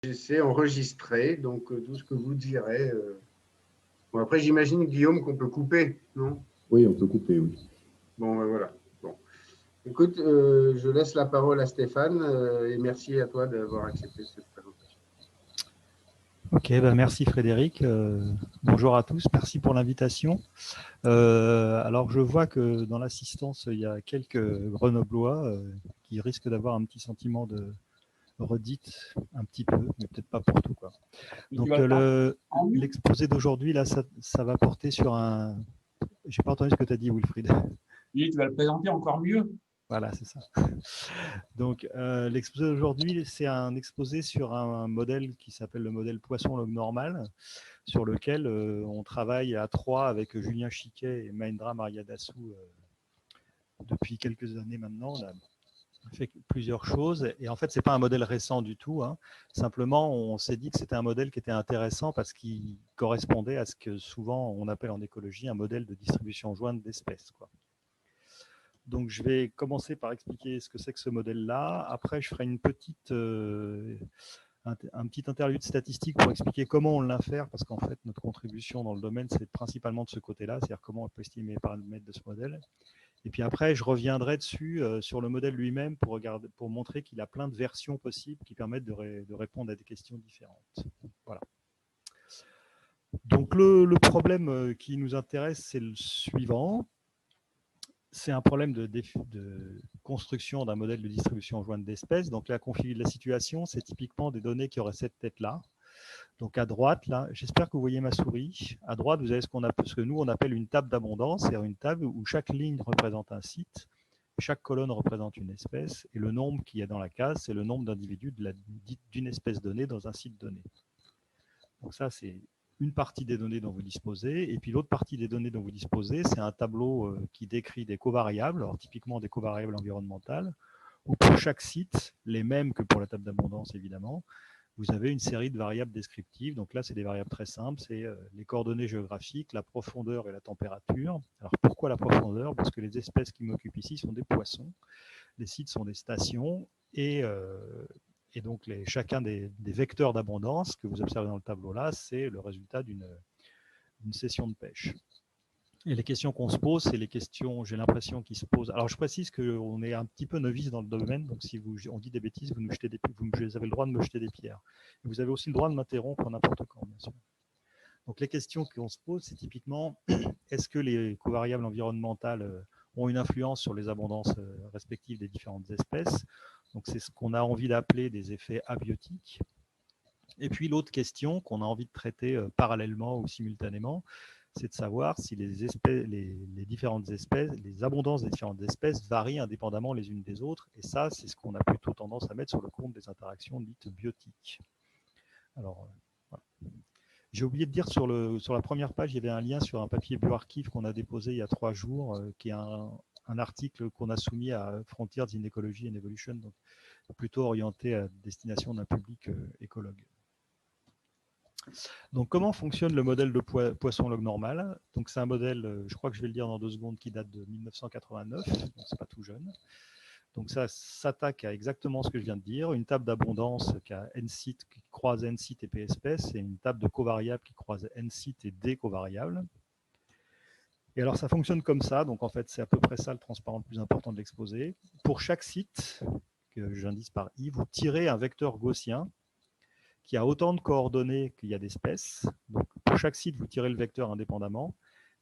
C'est enregistré, donc tout ce que vous direz. Bon, après, j'imagine, Guillaume, qu'on peut couper, non? Oui, on peut couper, oui. Bon, ben voilà. Bon. Écoute, je laisse la parole à Stéphane et merci à toi d'avoir accepté cette présentation. Ok, bah merci Frédéric. Bonjour à tous, merci pour l'invitation. Alors je vois que dans l'assistance, il y a quelques Grenoblois qui risquent d'avoir un petit sentiment de redite, un petit peu, mais peut-être pas pour tout, quoi. Donc l'exposé d'aujourd'hui, là, ça va porter sur un... J'ai pas entendu ce que tu as dit, Wilfried. Oui, tu vas le présenter encore mieux. Voilà, c'est ça. Donc, l'exposé d'aujourd'hui, c'est un exposé sur un modèle qui s'appelle le modèle poisson log normal, sur lequel on travaille à trois avec Julien Chiquet et Mahendra Mariadassou depuis quelques années maintenant. On a fait plusieurs choses et en fait, c'est pas un modèle récent du tout, hein. Simplement, on s'est dit que c'était un modèle qui était intéressant parce qu'il correspondait à ce que souvent on appelle en écologie un modèle de distribution jointe d'espèces, quoi. Donc, je vais commencer par expliquer ce que c'est que ce modèle-là. Après, je ferai une petite, un petit interlude statistique pour expliquer comment on l'infère, parce qu'en fait, notre contribution dans le domaine, c'est principalement de ce côté-là, c'est-à-dire comment on peut estimer les paramètres de ce modèle. Et puis après, je reviendrai dessus sur le modèle lui-même pour montrer qu'il a plein de versions possibles qui permettent de répondre à des questions différentes. Voilà. Donc, le problème qui nous intéresse, c'est le suivant. C'est un problème de construction d'un modèle de distribution jointe d'espèces. Donc, la situation, c'est typiquement des données qui auraient cette tête-là. Donc, à droite, là, j'espère que vous voyez ma souris. À droite, vous avez ce que nous, on appelle une table d'abondance, c'est-à-dire une table où chaque ligne représente un site, chaque colonne représente une espèce, et le nombre qui est dans la case, c'est le nombre d'individus d'une espèce donnée dans un site donné. Donc ça, c'est une partie des données dont vous disposez, et puis l'autre partie des données dont vous disposez, c'est un tableau qui décrit des covariables, alors typiquement des covariables environnementales, où pour chaque site, les mêmes que pour la table d'abondance évidemment, vous avez une série de variables descriptives. Donc là, c'est des variables très simples, c'est les coordonnées géographiques, la profondeur et la température. Alors pourquoi la profondeur? Parce que les espèces qui m'occupent ici sont des poissons, les sites sont des stations, et donc, chacun des vecteurs d'abondance que vous observez dans le tableau là, c'est le résultat d'une session de pêche. Et les questions qu'on se pose, c'est les questions, j'ai l'impression, qui se posent. Alors, je précise qu'on est un petit peu novice dans le domaine, donc si on dit des bêtises, vous avez le droit de me jeter des pierres. Et vous avez aussi le droit de m'interrompre n'importe quand, bien sûr. Donc, les questions qu'on se pose, c'est typiquement, est-ce que les covariables environnementales ont une influence sur les abondances respectives des différentes espèces? Donc, c'est ce qu'on a envie d'appeler des effets abiotiques. Et puis, l'autre question qu'on a envie de traiter parallèlement ou simultanément, c'est de savoir si les différentes espèces, les abondances des différentes espèces varient indépendamment les unes des autres. Et ça, c'est ce qu'on a plutôt tendance à mettre sur le compte des interactions dites biotiques. Alors, voilà. J'ai oublié de dire sur la première page, il y avait un lien sur un papier bioarchive qu'on a déposé il y a 3 jours, qui est un article qu'on a soumis à Frontiers in Ecology and Evolution, donc plutôt orienté à destination d'un public écologue. Donc, comment fonctionne le modèle de poisson log normal? Donc, c'est un modèle, je crois que je vais le dire dans 2 secondes, qui date de 1989, donc c'est pas tout jeune. Donc, ça s'attaque à exactement ce que je viens de dire, une table d'abondance qui a n sites, qui croise n sites et p espèces, et une table de covariables qui croise n sites et d covariables. Et alors, ça fonctionne comme ça. Donc, en fait, c'est à peu près ça le transparent le plus important de l'exposé. Pour chaque site, que j'indique par i, vous tirez un vecteur gaussien qui a autant de coordonnées qu'il y a d'espèces. Donc, pour chaque site, vous tirez le vecteur indépendamment.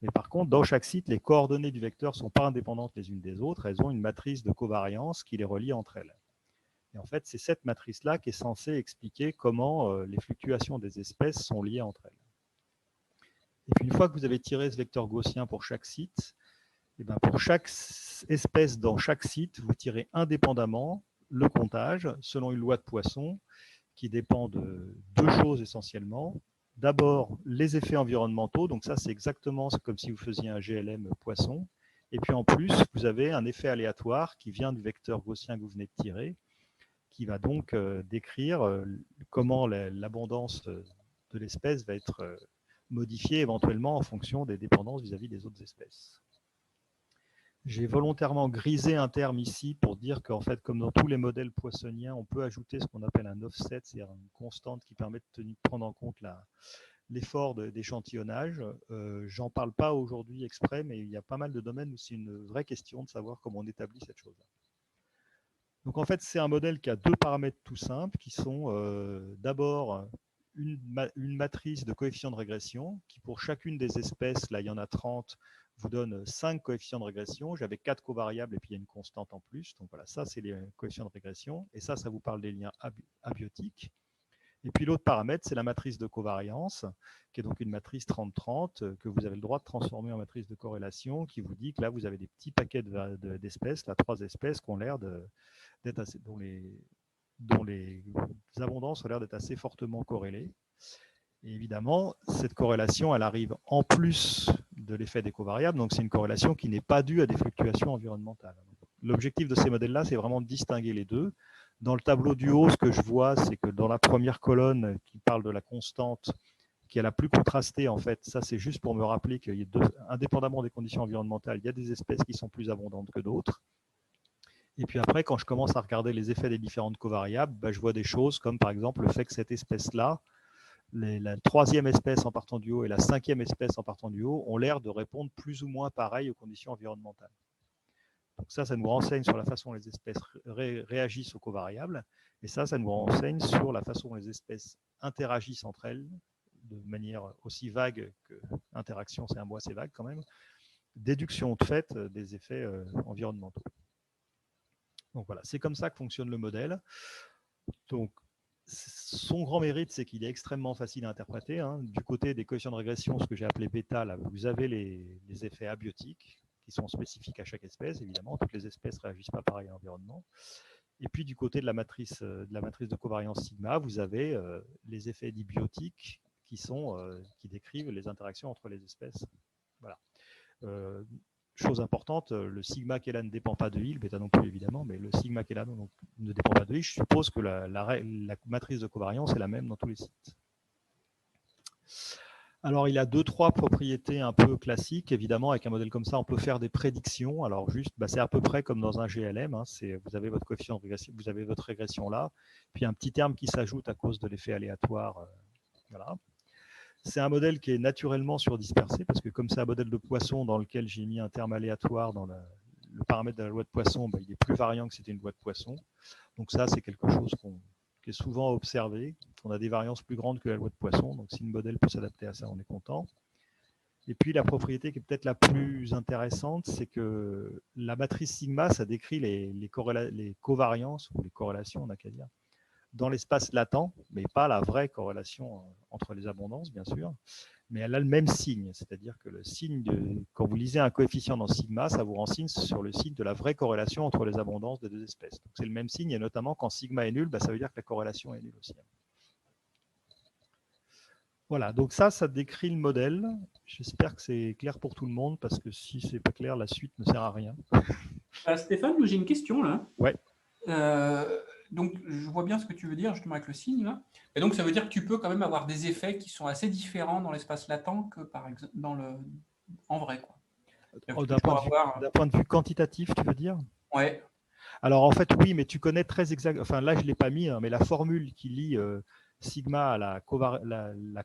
Mais par contre, dans chaque site, les coordonnées du vecteur ne sont pas indépendantes les unes des autres. Elles ont une matrice de covariance qui les relie entre elles. Et en fait, c'est cette matrice-là qui est censée expliquer comment les fluctuations des espèces sont liées entre elles. Et puis, une fois que vous avez tiré ce vecteur gaussien pour chaque site, et bien pour chaque espèce dans chaque site, vous tirez indépendamment le comptage selon une loi de Poisson qui dépend de 2 choses essentiellement. D'abord, les effets environnementaux. Donc ça, c'est exactement comme si vous faisiez un GLM poisson. Et puis en plus, vous avez un effet aléatoire qui vient du vecteur gaussien que vous venez de tirer, qui va donc décrire comment l'abondance de l'espèce va être modifiée éventuellement en fonction des dépendances vis-à-vis des autres espèces. J'ai volontairement grisé un terme ici pour dire qu'en fait, comme dans tous les modèles poissoniens, on peut ajouter ce qu'on appelle un offset, c'est-à-dire une constante qui permet de prendre en compte l'effort d'échantillonnage. J'en parle pas aujourd'hui exprès, mais il y a pas mal de domaines où c'est une vraie question de savoir comment on établit cette chose-là. Donc en fait, c'est un modèle qui a deux paramètres tout simples, qui sont d'abord une matrice de coefficients de régression, qui pour chacune des espèces, là il y en a 30, vous donne 5 coefficients de régression. J'avais 4 covariables et puis il y a une constante en plus. Donc voilà, ça c'est les coefficients de régression. Et ça vous parle des liens abiotiques. Et puis l'autre paramètre, c'est la matrice de covariance, qui est donc une matrice 30-30 que vous avez le droit de transformer en matrice de corrélation, qui vous dit que là, vous avez des petits paquets d'espèces, là, 3 espèces qui ont l'air d'être assez, dont les abondances ont l'air d'être assez fortement corrélées. Et évidemment, cette corrélation, elle arrive en plus de l'effet des covariables, donc c'est une corrélation qui n'est pas due à des fluctuations environnementales. L'objectif de ces modèles-là, c'est vraiment de distinguer les deux. Dans le tableau du haut, ce que je vois, c'est que dans la première colonne qui parle de la constante, qui est la plus contrastée, en fait, ça c'est juste pour me rappeler qu'indépendamment des conditions environnementales, il y a des espèces qui sont plus abondantes que d'autres. Et puis après, quand je commence à regarder les effets des différentes covariables, je vois des choses comme par exemple le fait que cette espèce-là, la troisième espèce en partant du haut et la cinquième espèce en partant du haut ont l'air de répondre plus ou moins pareil aux conditions environnementales. Donc ça nous renseigne sur la façon dont les espèces réagissent aux covariables. Et ça nous renseigne sur la façon dont les espèces interagissent entre elles de manière aussi vague que interaction, c'est un mot assez vague quand même, déduction de fait des effets environnementaux. Donc voilà, c'est comme ça que fonctionne le modèle. Donc son grand mérite, c'est qu'il est extrêmement facile à interpréter. Du côté des coefficients de régression, ce que j'ai appelé bêta, là, vous avez les effets abiotiques qui sont spécifiques à chaque espèce, évidemment. Toutes les espèces ne réagissent pas pareil à l'environnement. Et puis du côté de la matrice de covariance sigma, vous avez les effets dibiotiques qui décrivent les interactions entre les espèces. Voilà. Chose importante, le sigma Kéla ne dépend pas de I, le bêta non plus évidemment, mais le sigma Kéla ne dépend pas de I. Je suppose que la matrice de covariance est la même dans tous les sites. Alors, il a 2-3 propriétés un peu classiques. Évidemment, avec un modèle comme ça, on peut faire des prédictions. Alors, juste, c'est à peu près comme dans un GLM. Vous avez votre coefficient de régression, vous avez votre régression là, puis un petit terme qui s'ajoute à cause de l'effet aléatoire. Voilà. C'est un modèle qui est naturellement surdispersé, parce que comme c'est un modèle de Poisson dans lequel j'ai mis un terme aléatoire dans le paramètre de la loi de Poisson, il est plus variant que c'était une loi de Poisson. Donc ça, c'est quelque chose qui est souvent observé. On a des variances plus grandes que la loi de Poisson, donc si le modèle peut s'adapter à ça, on est content. Et puis la propriété qui est peut-être la plus intéressante, c'est que la matrice sigma, ça décrit les covariances, ou les corrélations, on n'a qu'à dire, dans l'espace latent, mais pas la vraie corrélation entre les abondances, bien sûr, mais elle a le même signe, c'est-à-dire que le signe quand vous lisez un coefficient dans sigma, ça vous renseigne sur le signe de la vraie corrélation entre les abondances des deux espèces. Donc c'est le même signe, et notamment quand sigma est nul, ça veut dire que la corrélation est nulle aussi. Voilà, donc ça décrit le modèle. J'espère que c'est clair pour tout le monde, parce que si c'est pas clair, la suite ne sert à rien. Stéphane, j'ai une question là. Ouais. Donc, je vois bien ce que tu veux dire justement avec le signe là. Et donc, ça veut dire que tu peux quand même avoir des effets qui sont assez différents dans l'espace latent que par exemple en vrai, quoi. D'un point de vue quantitatif, tu veux dire? Ouais. Alors en fait, oui, mais tu connais très exactement. Enfin, là, je ne l'ai pas mis, mais la formule qui lie sigma à la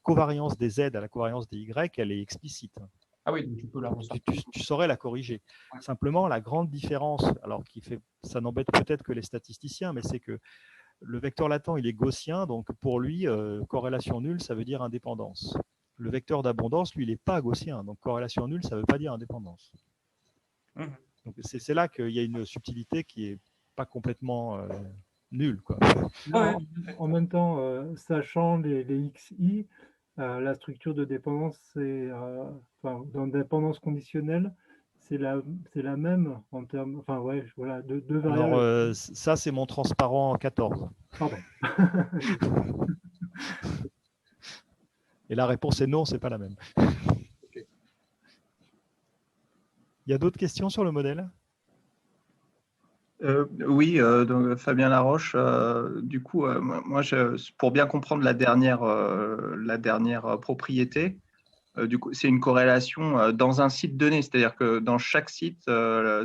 covariance des Z à la covariance des Y, elle est explicite. Ah oui, donc tu peux la ressortir. Tu saurais la corriger. Ouais. Simplement, la grande différence, alors ça n'embête peut-être que les statisticiens, mais c'est que le vecteur latent, il est gaussien, donc pour lui, corrélation nulle, ça veut dire indépendance. Le vecteur d'abondance, lui, il n'est pas gaussien, donc corrélation nulle, ça ne veut pas dire indépendance. Donc c'est là qu'il y a une subtilité qui n'est pas complètement nulle, quoi. En même temps, sachant les XI, la structure de dépendance, dans dépendance conditionnelle, c'est la même en termes. Enfin, ouais, voilà, deux variables. Alors, ça, c'est mon transparent 14. Pardon. Et la réponse est non, c'est pas la même. Okay. Il y a d'autres questions sur le modèle? Oui, donc Fabien Laroche. Du coup, moi, pour bien comprendre la dernière propriété, du coup, c'est une corrélation dans un site donné, c'est-à-dire que dans chaque site,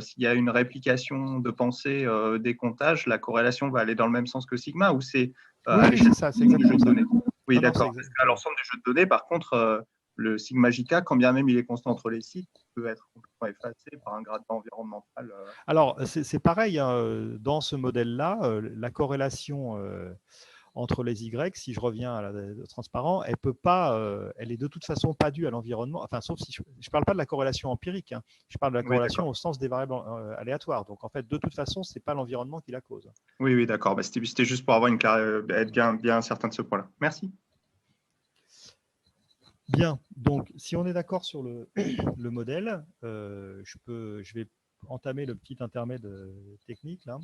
s'il y a une réplication de pensée des comptages, la corrélation va aller dans le même sens que sigma, ou c'est à l'échelle c'est ça, c'est exactement du jeu de ça. données. Oui, Non, non, d'accord. Parce qu'à l'ensemble des jeux de données, par contre, le sigma JK, quand bien même il est constant entre les sites, peut être complètement effacé par un gradient environnemental. Alors, c'est pareil, hein, dans ce modèle-là, la corrélation entre les Y, si je reviens à la transparent, elle peut pas, elle est de toute façon pas due à l'environnement. Enfin, sauf si je parle pas de la corrélation empirique, hein, je parle de la Oui, corrélation au sens des variables aléatoires. Donc, en fait, de toute façon, c'est pas l'environnement qui la cause. Oui, oui, d'accord. Bah, c'était juste pour avoir être bien certain de ce point-là. Merci. Bien. Donc, si on est d'accord sur le, le modèle, je vais entamer le petit intermède technique là,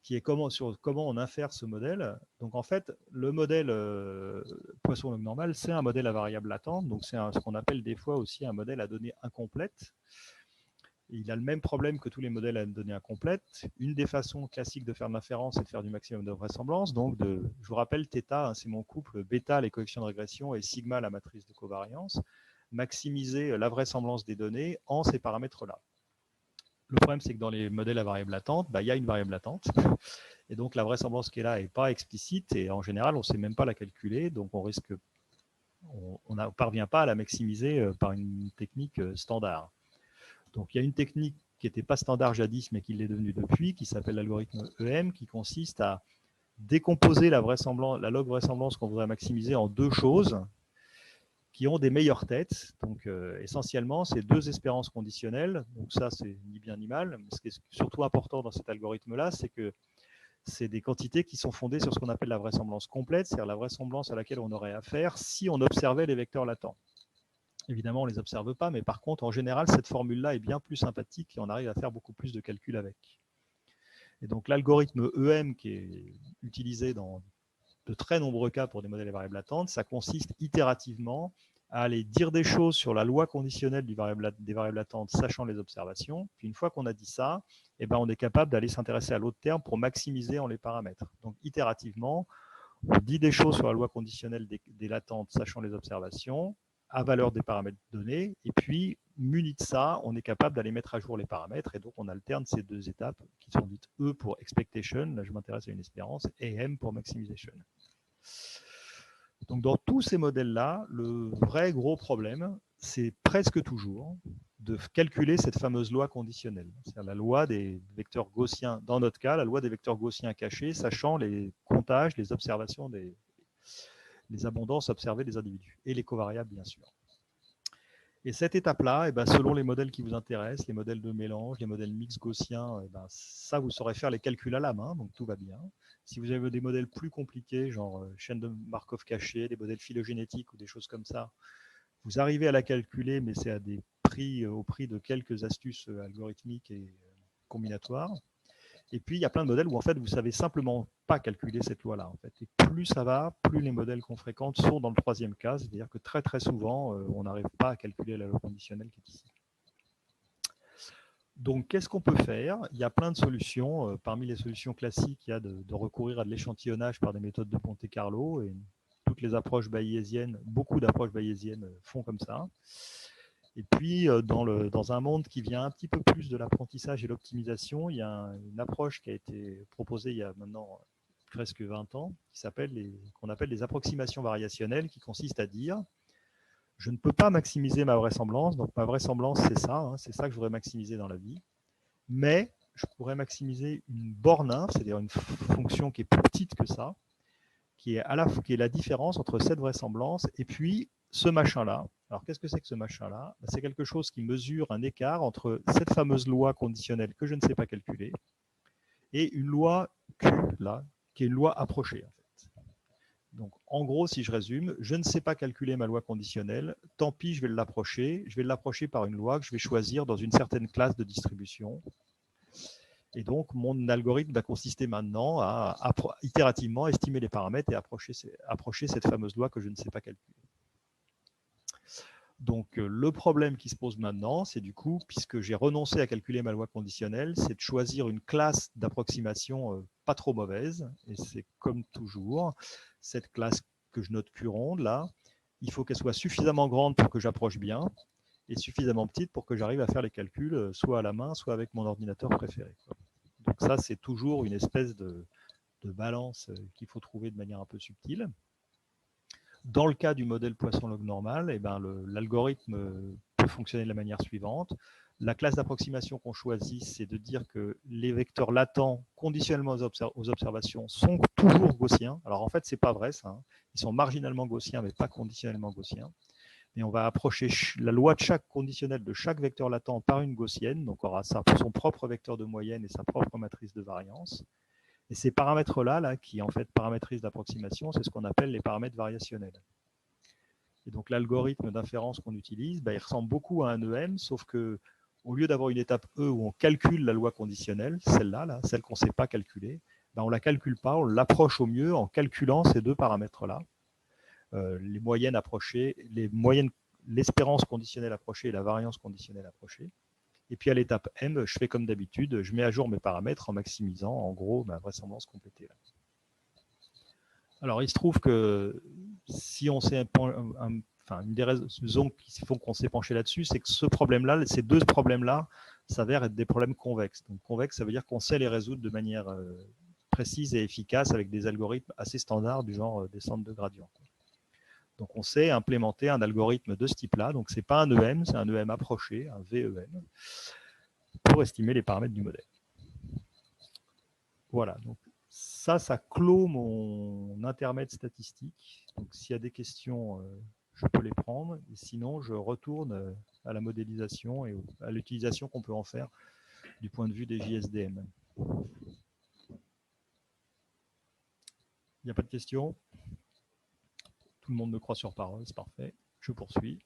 qui est sur comment on infère ce modèle. Donc en fait, le modèle poisson log normal, c'est un modèle à variable latente, donc c'est ce qu'on appelle des fois aussi un modèle à données incomplètes. Il a le même problème que tous les modèles à données incomplètes. Une des façons classiques de faire de l'inférence, c'est de faire du maximum de vraisemblance. Donc, je vous rappelle, θ, hein, c'est mon couple, bêta, les coefficients de régression, et sigma, la matrice de covariance. Maximiser la vraisemblance des données en ces paramètres-là. Le problème, c'est que dans les modèles à variable latente, il y a une variable latente. Et donc, la vraisemblance qui est là n'est pas explicite. Et en général, on ne sait même pas la calculer. Donc, on ne parvient pas à la maximiser par une technique standard. Donc, il y a une technique qui n'était pas standard jadis, mais qui l'est devenue depuis, qui s'appelle l'algorithme EM, qui consiste à décomposer la log vraisemblance qu'on voudrait maximiser en deux choses qui ont des meilleures têtes. Donc, essentiellement, c'est deux espérances conditionnelles. Donc, ça, c'est ni bien ni mal. Mais ce qui est surtout important dans cet algorithme-là, c'est que c'est des quantités qui sont fondées sur ce qu'on appelle la vraisemblance complète, c'est-à-dire la vraisemblance à laquelle on aurait affaire si on observait les vecteurs latents. Évidemment, on ne les observe pas, mais par contre, en général, cette formule-là est bien plus sympathique et on arrive à faire beaucoup plus de calculs avec. Et donc, l'algorithme EM qui est utilisé dans de très nombreux cas pour des modèles à variables latentes, ça consiste itérativement à aller dire des choses sur la loi conditionnelle des variables latentes, sachant les observations. Puis une fois qu'on a dit ça, on est capable d'aller s'intéresser à l'autre terme pour maximiser en les paramètres. Donc, itérativement, on dit des choses sur la loi conditionnelle des latentes, sachant les observations, à valeur des paramètres donnés, et puis, muni de ça, on est capable d'aller mettre à jour les paramètres, et donc on alterne ces deux étapes qui sont dites E pour expectation, là je m'intéresse à une espérance, et M pour maximization. Donc dans tous ces modèles-là, le vrai gros problème, c'est presque toujours de calculer cette fameuse loi conditionnelle, c'est-à-dire la loi des vecteurs gaussiens, dans notre cas, la loi des vecteurs gaussiens cachés, sachant les comptages, les observations les abondances observées des individus, et les covariables, bien sûr. Et cette étape-là, selon les modèles qui vous intéressent, les modèles de mélange, les modèles mix gaussiens, ça, vous saurez faire les calculs à la main, donc tout va bien. Si vous avez des modèles plus compliqués, genre chaîne de Markov cachée, des modèles phylogénétiques ou des choses comme ça, vous arrivez à la calculer, mais c'est au prix de quelques astuces algorithmiques et combinatoires. Et puis, il y a plein de modèles où, en fait, vous ne savez simplement pas calculer cette loi-là. En fait. Et plus ça va, plus les modèles qu'on fréquente sont dans le troisième cas, c'est-à-dire que très, très souvent, on n'arrive pas à calculer la loi conditionnelle qui est ici. Donc, qu'est-ce qu'on peut faire? Il y a plein de solutions. Parmi les solutions classiques, il y a de recourir à de l'échantillonnage par des méthodes de Monte-Carlo. Et toutes les approches bayésiennes, beaucoup d'approches bayésiennes font comme ça. Et puis, dans un monde qui vient un petit peu plus de l'apprentissage et l'optimisation, il y a une approche qui a été proposée il y a maintenant presque 20 ans, qu'on appelle les approximations variationnelles, qui consiste à dire je ne peux pas maximiser ma vraisemblance, donc ma vraisemblance, c'est ça, hein, c'est ça que je voudrais maximiser dans la vie, mais je pourrais maximiser une borne, c'est-à-dire une fonction qui est plus petite que ça, qui est la différence entre cette vraisemblance et puis ce machin-là. Alors, qu'est-ce que c'est que ce machin-là? C'est quelque chose qui mesure un écart entre cette fameuse loi conditionnelle que je ne sais pas calculer et une loi Q, là, qui est une loi approchée. En fait. Donc, en gros, si je résume, je ne sais pas calculer ma loi conditionnelle, tant pis, je vais l'approcher par une loi que je vais choisir dans une certaine classe de distribution. Et donc, mon algorithme va consister maintenant à itérativement estimer les paramètres et approcher cette fameuse loi que je ne sais pas calculer. Donc, le problème qui se pose maintenant, c'est du coup, puisque j'ai renoncé à calculer ma loi conditionnelle, c'est de choisir une classe d'approximation pas trop mauvaise. Et c'est comme toujours, cette classe que je note Q ronde, là, il faut qu'elle soit suffisamment grande pour que j'approche bien et suffisamment petite pour que j'arrive à faire les calculs soit à la main, soit avec mon ordinateur préféré. Donc ça, c'est toujours une espèce de balance qu'il faut trouver de manière un peu subtile. Dans le cas du modèle poisson log normal, eh ben, l'algorithme peut fonctionner de la manière suivante. La classe d'approximation qu'on choisit, c'est de dire que les vecteurs latents conditionnellement aux observations sont toujours gaussiens. Alors en fait, ce n'est pas vrai ça. Ils sont marginalement gaussiens, mais pas conditionnellement gaussiens. Et on va approcher la loi de chaque conditionnel de chaque vecteur latent par une gaussienne. Donc on aura son propre vecteur de moyenne et sa propre matrice de variance. Et ces paramètres-là, qui en fait paramétrisent l'approximation, c'est ce qu'on appelle les paramètres variationnels. Et donc l'algorithme d'inférence qu'on utilise, il ressemble beaucoup à un EM, sauf que au lieu d'avoir une étape E où on calcule la loi conditionnelle, celle-là, celle qu'on ne sait pas calculer, on ne la calcule pas, on l'approche au mieux en calculant ces deux paramètres-là. Les moyennes approchées, l'espérance conditionnelle approchée et la variance conditionnelle approchée. Et puis à l'étape M, je fais comme d'habitude, je mets à jour mes paramètres en maximisant en gros ma vraisemblance complétée. Là. Alors il se trouve que si on s'est une des raisons qui font qu'on s'est penché là-dessus, c'est que ces deux problèmes-là s'avèrent être des problèmes convexes. Donc convexe, ça veut dire qu'on sait les résoudre de manière précise et efficace avec des algorithmes assez standards du genre descente de gradient. Donc on sait implémenter un algorithme de ce type-là. Donc ce n'est pas un EM, c'est un EM approché, un VEM, pour estimer les paramètres du modèle. Voilà, donc ça clôt mon intermède statistique. Donc s'il y a des questions, je peux les prendre. Et sinon, je retourne à la modélisation et à l'utilisation qu'on peut en faire du point de vue des JSDM. Il n'y a pas de questions? Tout le monde me croit sur parole, c'est parfait. Je poursuis.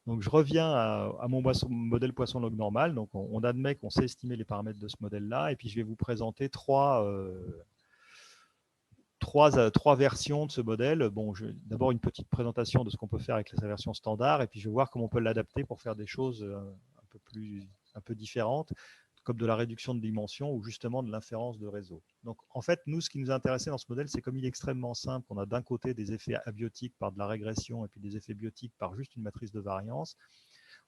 Donc, je reviens à mon modèle poisson log normal. Donc, on admet qu'on sait estimer les paramètres de ce modèle-là. Et puis, je vais vous présenter trois versions de ce modèle. Bon, d'abord une petite présentation de ce qu'on peut faire avec sa version standard. Et puis, je vais voir comment on peut l'adapter pour faire des choses un peu différentes, comme de la réduction de dimension ou justement de l'inférence de réseau. Donc, en fait, nous, ce qui nous intéressait dans ce modèle, c'est comme il est extrêmement simple, on a d'un côté des effets abiotiques par de la régression et puis des effets biotiques par juste une matrice de variance.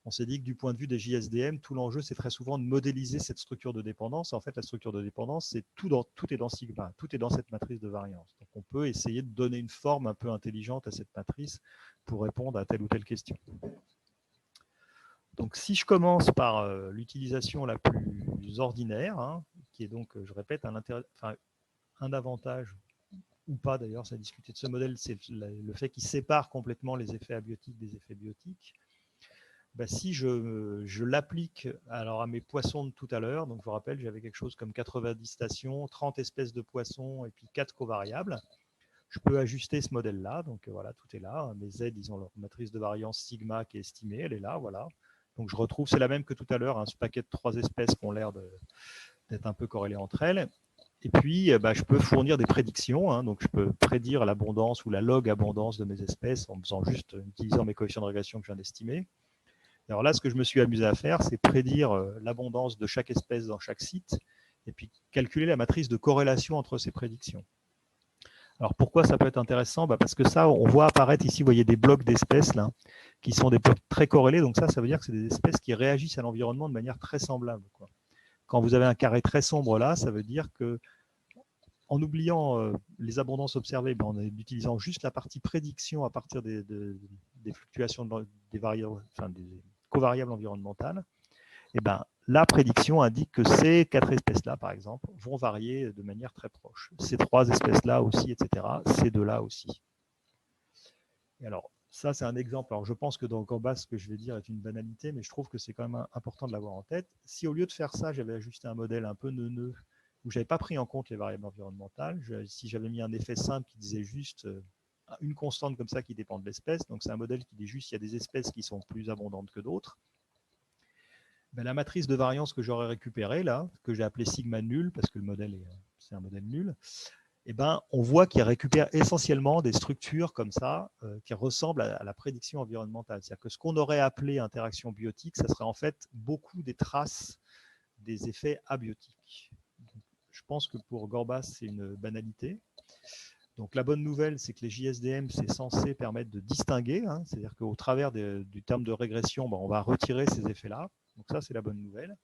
On s'est dit que du point de vue des JSDM, tout l'enjeu, c'est très souvent de modéliser cette structure de dépendance. En fait, la structure de dépendance, c'est tout est dans sigma, tout est dans cette matrice de variance. Donc, on peut essayer de donner une forme un peu intelligente à cette matrice pour répondre à telle ou telle question. Donc, si je commence par l'utilisation la plus ordinaire, qui est donc, je répète, un avantage, ou pas d'ailleurs, ça a discuté de ce modèle, c'est le fait qu'il sépare complètement les effets abiotiques des effets biotiques. Si je l'applique à mes poissons de tout à l'heure, donc je vous rappelle, j'avais quelque chose comme 90 stations, 30 espèces de poissons et puis 4 covariables. Je peux ajuster ce modèle-là, donc voilà, tout est là. Mes Z, ils ont leur matrice de variance sigma qui est estimée, elle est là, voilà. Donc je retrouve, c'est la même que tout à l'heure, ce paquet de 3 espèces qui ont l'air d'être un peu corrélées entre elles. Et puis, je peux fournir des prédictions, donc je peux prédire l'abondance ou la log abondance de mes espèces en utilisant mes coefficients de régression que je viens d'estimer. Alors là, ce que je me suis amusé à faire, c'est prédire l'abondance de chaque espèce dans chaque site et puis calculer la matrice de corrélation entre ces prédictions. Alors pourquoi ça peut être intéressant? Parce que ça, on voit apparaître ici, vous voyez des blocs d'espèces là, qui sont des blocs très corrélés. Donc ça veut dire que c'est des espèces qui réagissent à l'environnement de manière très semblable, quoi. Quand vous avez un carré très sombre là, ça veut dire que en oubliant les abondances observées, en utilisant juste la partie prédiction à partir des fluctuations des covariables environnementales, la prédiction indique que ces 4 espèces-là, par exemple, vont varier de manière très proche. Ces 3 espèces-là aussi, etc. Ces 2-là aussi. Et alors, ça, c'est un exemple. Alors, je pense que dans Gambas, ce que je vais dire est une banalité, mais je trouve que c'est quand même important de l'avoir en tête. Si au lieu de faire ça, j'avais ajusté un modèle un peu neuneux, où je n'avais pas pris en compte les variables environnementales, si j'avais mis un effet simple qui disait juste une constante comme ça qui dépend de l'espèce, donc c'est un modèle qui dit juste qu'il y a des espèces qui sont plus abondantes que d'autres, la matrice de variance que j'aurais récupérée, là, que j'ai appelée sigma nul, parce que le modèle c'est un modèle nul, on voit qu'il récupère essentiellement des structures comme ça qui ressemblent à la prédiction environnementale. C'est-à-dire que ce qu'on aurait appelé interaction biotique, ça serait en fait beaucoup des traces des effets abiotiques. Donc, je pense que pour Gorbas, c'est une banalité. Donc la bonne nouvelle, c'est que les JSDM, c'est censé permettre de distinguer, hein, c'est-à-dire qu'au travers du terme de régression, on va retirer ces effets-là. Donc ça, c'est la bonne nouvelle.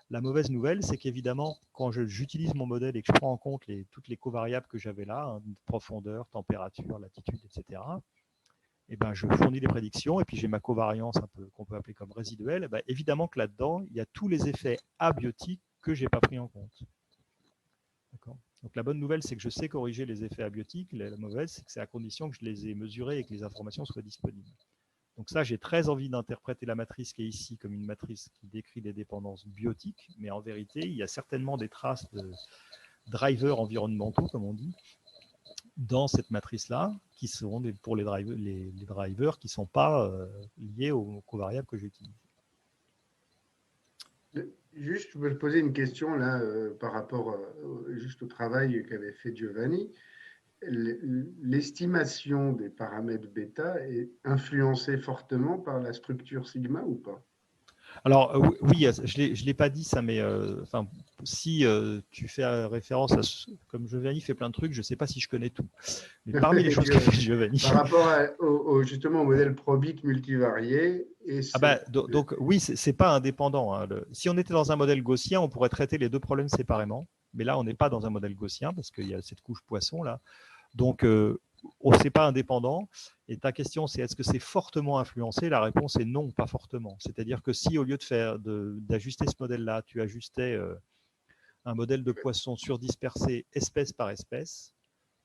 La mauvaise nouvelle, c'est qu'évidemment, quand j'utilise mon modèle et que je prends en compte toutes les covariables que j'avais là, hein, profondeur, température, latitude, etc., et ben, je fournis des prédictions et puis j'ai ma covariance un peu qu'on peut appeler comme résiduelle. Ben, évidemment que là-dedans, il y a tous les effets abiotiques que je n'ai pas pris en compte. Donc la bonne nouvelle, c'est que je sais corriger les effets abiotiques. La mauvaise, c'est que c'est à condition que je les ai mesurés et que les informations soient disponibles. Donc ça, j'ai très envie d'interpréter la matrice qui est ici comme une matrice qui décrit des dépendances biotiques, mais en vérité, il y a certainement des traces de drivers environnementaux, comme on dit, dans cette matrice-là, qui seront pour les drivers qui ne sont pas liés aux covariables que j'utilise. Juste, je peux te poser une question là par rapport juste au travail qu'avait fait Giovanni. L'estimation des paramètres bêta est influencée fortement par la structure sigma ou pas? Alors oui, je ne l'ai pas dit ça, mais si tu fais référence à comme Giovanni fait plein de trucs, je ne sais pas si je connais tout. Mais parmi les choses que fait Giovanni. Par rapport justement au modèle probit multivarié. Donc oui, ce n'est pas indépendant. Hein. Si on était dans un modèle gaussien, on pourrait traiter les deux problèmes séparément. Mais là, on n'est pas dans un modèle gaussien parce qu'il y a cette couche poisson là. Donc, ce n'est pas indépendant. Et ta question, c'est est-ce que c'est fortement influencé? La réponse est non, pas fortement. C'est-à-dire que si au lieu d'ajuster ce modèle-là, tu ajustais un modèle de poisson surdispersé espèce par espèce,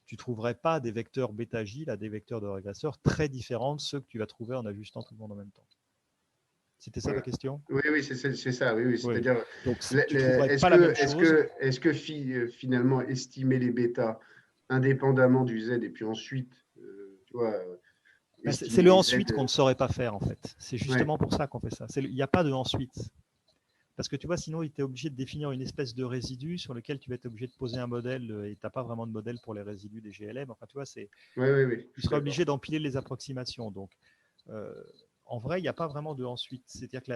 tu ne trouverais pas des vecteurs bêta-J, des vecteurs de régresseurs très différents de ceux que tu vas trouver en ajustant tout le monde en même temps. C'était ça la question? Oui, c'est ça. Oui. C'est-à-dire, est-ce que finalement estimer les bêtas indépendamment du Z et puis ensuite, tu vois. C'est le ensuite qu'on ne saurait pas faire en fait. C'est justement pour ça qu'on fait ça. Il n'y a pas de ensuite. Parce que tu vois, sinon, il était obligé de définir une espèce de résidu sur lequel tu vas être obligé de poser un modèle et tu n'as pas vraiment de modèle pour les résidus des GLM. Enfin, tu vois, tu seras obligé d'empiler les approximations. Donc, en vrai, il n'y a pas vraiment de ensuite. C'est-à-dire que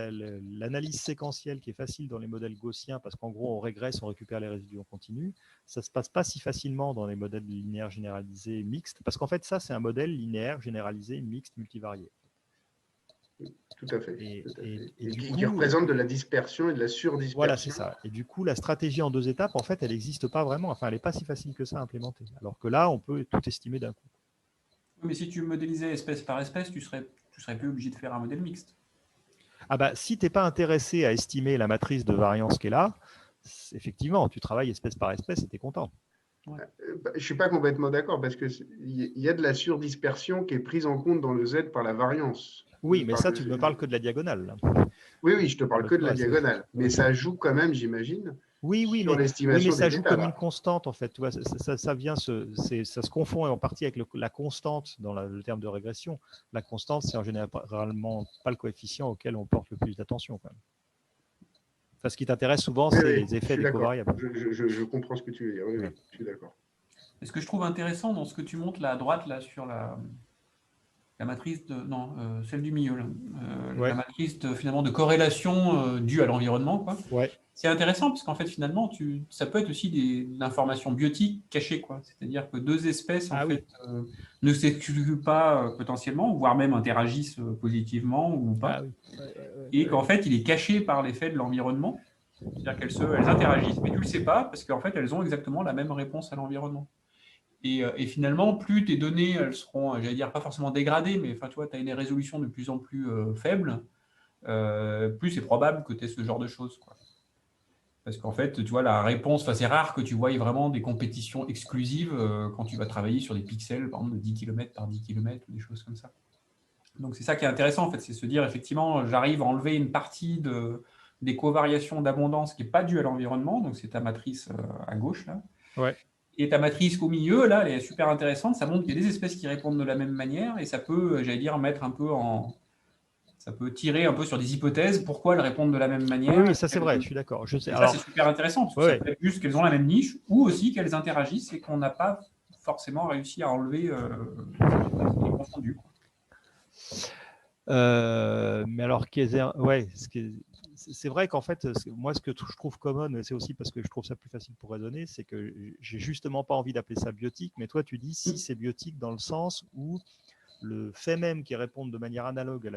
l'analyse séquentielle qui est facile dans les modèles gaussiens, parce qu'en gros, on régresse, on récupère les résidus, on continue, ça ne se passe pas si facilement dans les modèles linéaires généralisés mixtes, parce qu'en fait, ça, c'est un modèle linéaire généralisé mixte multivarié. Tout à fait. Et qui représente de la dispersion et de la surdispersion. Voilà, c'est ça. Et du coup, la stratégie en 2 étapes, en fait, elle n'existe pas vraiment. Enfin, elle n'est pas si facile que ça à implémenter. Alors que là, on peut tout estimer d'un coup. Mais si tu modélisais espèce par espèce, tu serais plus obligé de faire un modèle mixte. Si tu n'es pas intéressé à estimer la matrice de variance qui est là, effectivement, tu travailles espèce par espèce et tu es content. Ouais. Je ne suis pas complètement d'accord parce qu'il y a de la surdispersion qui est prise en compte dans le Z par la variance. Oui, mais ça, tu ne me parles que de la diagonale. Là. Oui, je te parle que de la diagonale. Mais ça joue quand même, j'imagine. Oui, mais ça joue comme une constante, en fait. Tu vois, ça se confond en partie avec la constante dans le terme de régression. La constante, c'est en généralement pas le coefficient auquel on porte le plus d'attention. Enfin, ce qui t'intéresse souvent, c'est les effets des covariables. Je comprends ce que tu veux dire. Oui, je suis d'accord. Et ce que je trouve intéressant dans ce que tu montres là à droite, là, sur la matrice celle du milieu, là. La matrice finalement de corrélation due à l'environnement, quoi. Ouais. C'est intéressant parce qu'en fait finalement ça peut être aussi de l'information biotique cachée, quoi. C'est-à-dire que 2 espèces ne s'excluent pas potentiellement, voire même interagissent positivement ou pas, et qu'en fait il est caché par l'effet de l'environnement. C'est-à-dire qu'elles interagissent, mais tu ne le sais pas parce qu'en fait elles ont exactement la même réponse à l'environnement. Et finalement, plus tes données, elles seront, j'allais dire, pas forcément dégradées, mais tu vois, tu as une résolution de plus en plus faible, plus c'est probable que tu aies ce genre de choses, quoi. Parce qu'en fait, tu vois, la réponse, c'est rare que tu voies vraiment des compétitions exclusives quand tu vas travailler sur des pixels, par exemple, de 10 km par 10 km ou des choses comme ça. Donc, c'est ça qui est intéressant, en fait, c'est se dire, effectivement, j'arrive à enlever une partie des covariations d'abondance qui n'est pas due à l'environnement, donc c'est ta matrice à gauche, là. Ouais. Et ta matrice au milieu, là, elle est super intéressante. Ça montre qu'il y a des espèces qui répondent de la même manière et ça peut, j'allais dire, mettre un peu ça peut tirer un peu sur des hypothèses. Pourquoi elles répondent de la même manière? Oui, ça c'est vrai, je suis d'accord. Ça, c'est super intéressant parce que ça peut être juste qu'elles ont la même niche ou aussi qu'elles interagissent et qu'on n'a pas forcément réussi à enlever les confondus. Mais alors, c'est vrai qu'en fait, moi, ce que je trouve common, c'est aussi parce que je trouve ça plus facile pour raisonner, c'est que j'ai justement pas envie d'appeler ça biotique, mais toi, tu dis si c'est biotique dans le sens où le fait même qu'ils répondent de manière analogue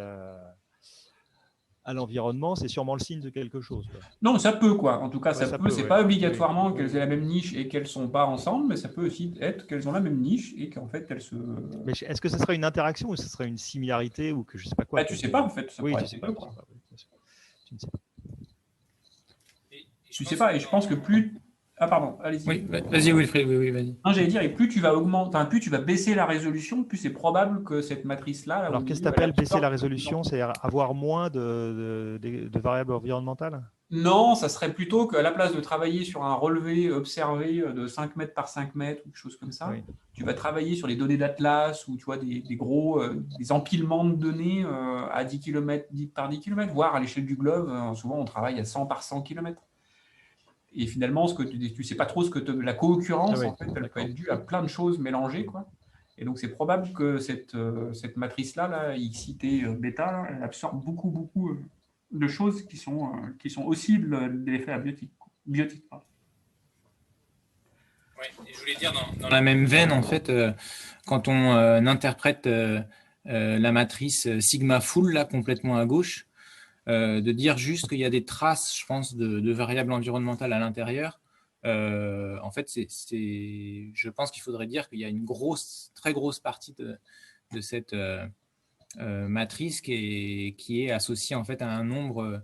à l'environnement, c'est sûrement le signe de quelque chose. Quoi. Non, ça peut, quoi. En tout cas, Ouais, ça peut. C'est ouais. pas obligatoirement qu'elles aient la même niche et qu'elles sont pas ensemble, mais ça peut aussi être qu'elles ont la même niche et qu'en fait, elles se... Mais est-ce que ce serait une interaction ou ce serait une similarité ou que je sais pas quoi? Bah, tu sais pas, en fait. Ça oui, pourrait tu être sais les pas. deux, quoi. Tu ne sais pas. Je sais pas, et je pense que plus... Ah, pardon, allez-y. Oui, vas-y, Wilfried, oui, vas-y. Non, j'allais dire, et plus tu vas augmenter, plus tu vas baisser la résolution, plus c'est probable que cette matrice-là... Alors, qu'est-ce que tu appelles baisser la résolution? C'est-à-dire avoir moins de variables environnementales? Non, ça serait plutôt qu'à la place de travailler sur un relevé observé de 5 mètres par 5 mètres ou quelque chose comme ça, tu vas travailler sur les données d'Atlas ou tu vois, des gros des empilements de données à 10 km par 10 km, voire à l'échelle du globe. Souvent, on travaille à 100 par 100 km. Et finalement, ce que tu sais pas trop ce que la co-occurrence, en fait, elle peut être due à plein de choses mélangées, quoi. Et donc, c'est probable que cette matrice-là, là, XIT bêta, là, elle absorbe beaucoup de choses qui sont aussi de l'effet biotique. Ouais, et je voulais dire dans la même veine, en fait, quand on interprète la matrice sigma full, là, complètement à gauche, de dire juste qu'il y a des traces, je pense, de variables environnementales à l'intérieur. En fait, je pense qu'il faudrait dire qu'il y a une très grosse partie de cette matrice qui est associée en fait à un nombre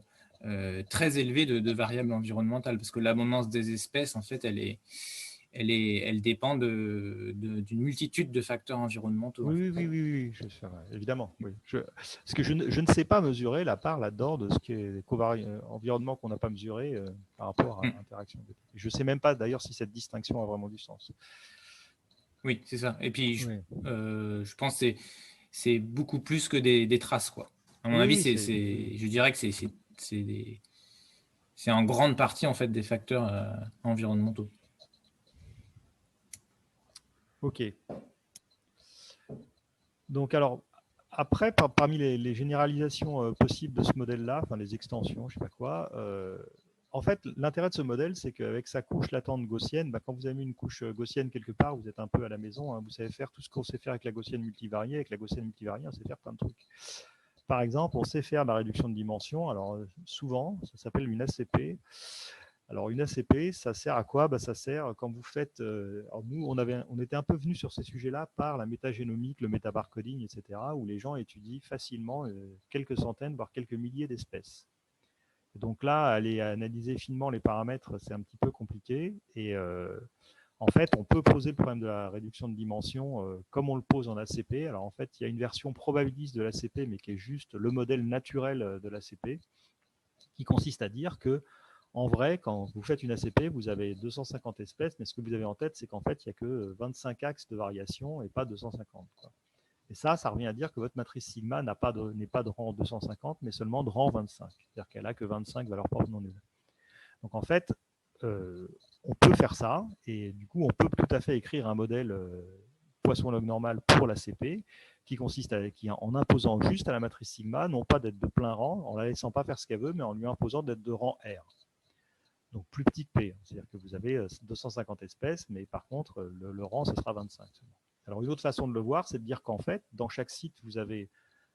très élevé de variables environnementales, parce que l'abondance des espèces, en fait, elle dépend d'une multitude de facteurs environnementaux. Oui, évidemment. Oui. Parce que je ne sais pas mesurer la part là-dedans de ce qui est environnement qu'on n'a pas mesuré par rapport à l'interaction. Je ne sais même pas d'ailleurs si cette distinction a vraiment du sens. Oui, c'est ça. Et puis, je pense que c'est beaucoup plus que des traces, quoi. À mon avis, je dirais que c'est en grande partie en fait des facteurs environnementaux. Ok. Donc alors, après, parmi les généralisations possibles de ce modèle-là, enfin les extensions, je ne sais pas quoi, en fait, l'intérêt de ce modèle, c'est qu'avec sa couche latente gaussienne, quand vous avez mis une couche gaussienne quelque part, vous êtes un peu à la maison, hein, vous savez faire tout ce qu'on sait faire avec la gaussienne multivariée. Avec la gaussienne multivariée, on sait faire plein de trucs. Par exemple, on sait faire la réduction de dimension. Alors souvent, ça s'appelle une ACP. Alors, une ACP, ça sert à quoi? Ça sert quand vous faites... alors nous, on était un peu venus sur ces sujets-là par la métagénomique, le métabarcoding, etc., où les gens étudient facilement quelques centaines, voire quelques milliers d'espèces. Et donc là, aller analyser finement les paramètres, c'est un petit peu compliqué. Et en fait, on peut poser le problème de la réduction de dimension comme on le pose en ACP. Alors en fait, il y a une version probabiliste de l'ACP, mais qui est juste le modèle naturel de l'ACP, qui consiste à dire que en vrai, quand vous faites une ACP, vous avez 250 espèces, mais ce que vous avez en tête, c'est qu'en fait, il n'y a que 25 axes de variation et pas 250. Quoi. Et ça revient à dire que votre matrice sigma n'est pas de rang 250, mais seulement de rang 25. C'est-à-dire qu'elle n'a que 25 valeurs propres non nulles. Donc en fait, on peut faire ça, et du coup, on peut tout à fait écrire un modèle poisson log normal pour l'ACP, qui consiste en imposant juste à la matrice sigma, non pas d'être de plein rang, en la laissant pas faire ce qu'elle veut, mais en lui imposant d'être de rang R. Donc plus petit que P, c'est-à-dire que vous avez 250 espèces, mais par contre, le rang, ce sera 25 seulement. Alors une autre façon de le voir, c'est de dire qu'en fait, dans chaque site, vous avez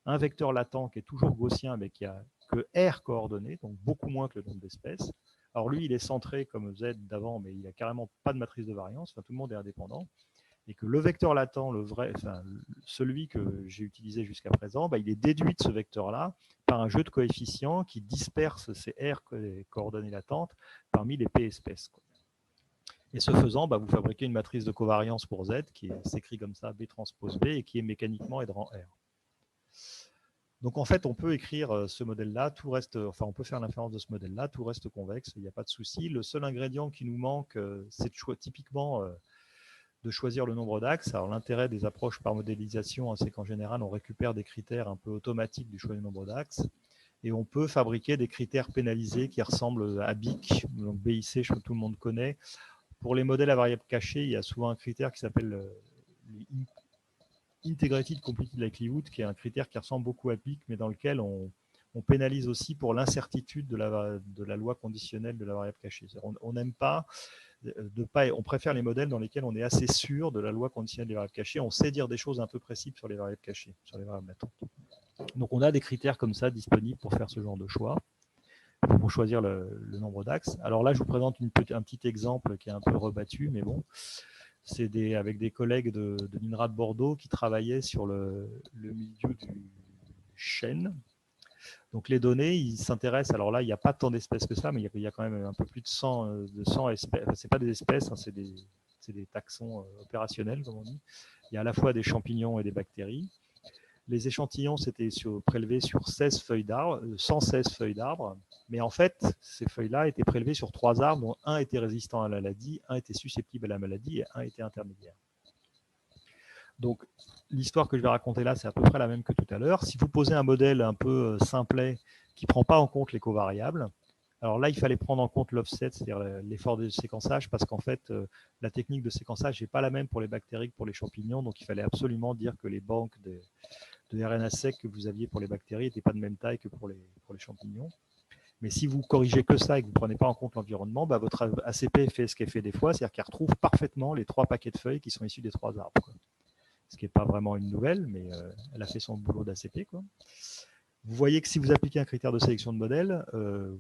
un vecteur latent qui est toujours gaussien, mais qui a que R coordonnées, donc beaucoup moins que le nombre d'espèces. Alors lui, il est centré comme Z d'avant, mais il n'a carrément pas de matrice de variance, enfin, tout le monde est indépendant. Et que le vecteur latent, celui que j'ai utilisé jusqu'à présent, il est déduit de ce vecteur-là par un jeu de coefficients qui disperse ces R coordonnées latentes parmi les P espèces. Et ce faisant, vous fabriquez une matrice de covariance pour Z qui s'écrit comme ça, B transpose B, et qui est mécaniquement de rang R. Donc en fait, on peut écrire ce modèle-là, tout reste, on peut faire l'inférence de ce modèle-là, tout reste convexe, il n'y a pas de souci. Le seul ingrédient qui nous manque, c'est typiquement de choisir le nombre d'axes. Alors l'intérêt des approches par modélisation, c'est qu'en général, on récupère des critères un peu automatiques du choix du nombre d'axes, et on peut fabriquer des critères pénalisés qui ressemblent à BIC, donc BIC, tout le monde connaît. Pour les modèles à variables cachées, il y a souvent un critère qui s'appelle Integrated Completed Likelihood, qui est un critère qui ressemble beaucoup à BIC, mais dans lequel on on pénalise aussi pour l'incertitude de la loi conditionnelle de la variable cachée. On n'aime pas, on préfère les modèles dans lesquels on est assez sûr de la loi conditionnelle des variables cachées. On sait dire des choses un peu précises sur les variables cachées, sur les variables latentes. Donc on a des critères comme ça disponibles pour faire ce genre de choix, pour choisir le nombre d'axes. Alors là, je vous présente un petit exemple qui est un peu rebattu, mais bon, c'est avec des collègues de l'INRA de Bordeaux qui travaillaient sur le milieu du chêne. Donc les données, ils s'intéressent, alors là, il n'y a pas tant d'espèces que ça, mais il y a quand même un peu plus de 100 espèces. Enfin, ce n'est pas des espèces, hein, c'est des taxons opérationnels, comme on dit. Il y a à la fois des champignons et des bactéries. Les échantillons, c'était prélevés sur 116 feuilles d'arbres, mais en fait, ces feuilles-là étaient prélevées sur 3 arbres, dont un était résistant à la maladie, un était susceptible à la maladie et un était intermédiaire. Donc, l'histoire que je vais raconter là, c'est à peu près la même que tout à l'heure. Si vous posez un modèle un peu simplet qui ne prend pas en compte les covariables, alors là, il fallait prendre en compte l'offset, c'est-à-dire l'effort de séquençage, parce qu'en fait, la technique de séquençage n'est pas la même pour les bactéries que pour les champignons, donc il fallait absolument dire que les banques de RNA sec que vous aviez pour les bactéries n'étaient pas de même taille que pour les champignons. Mais si vous corrigez que ça et que vous ne prenez pas en compte l'environnement, bah votre ACP fait ce qu'elle fait des fois, c'est-à-dire qu'elle retrouve parfaitement les 3 paquets de feuilles qui sont issus des 3 arbres, quoi. Ce qui n'est pas vraiment une nouvelle, mais elle a fait son boulot d'ACP, quoi. Vous voyez que si vous appliquez un critère de sélection de modèle,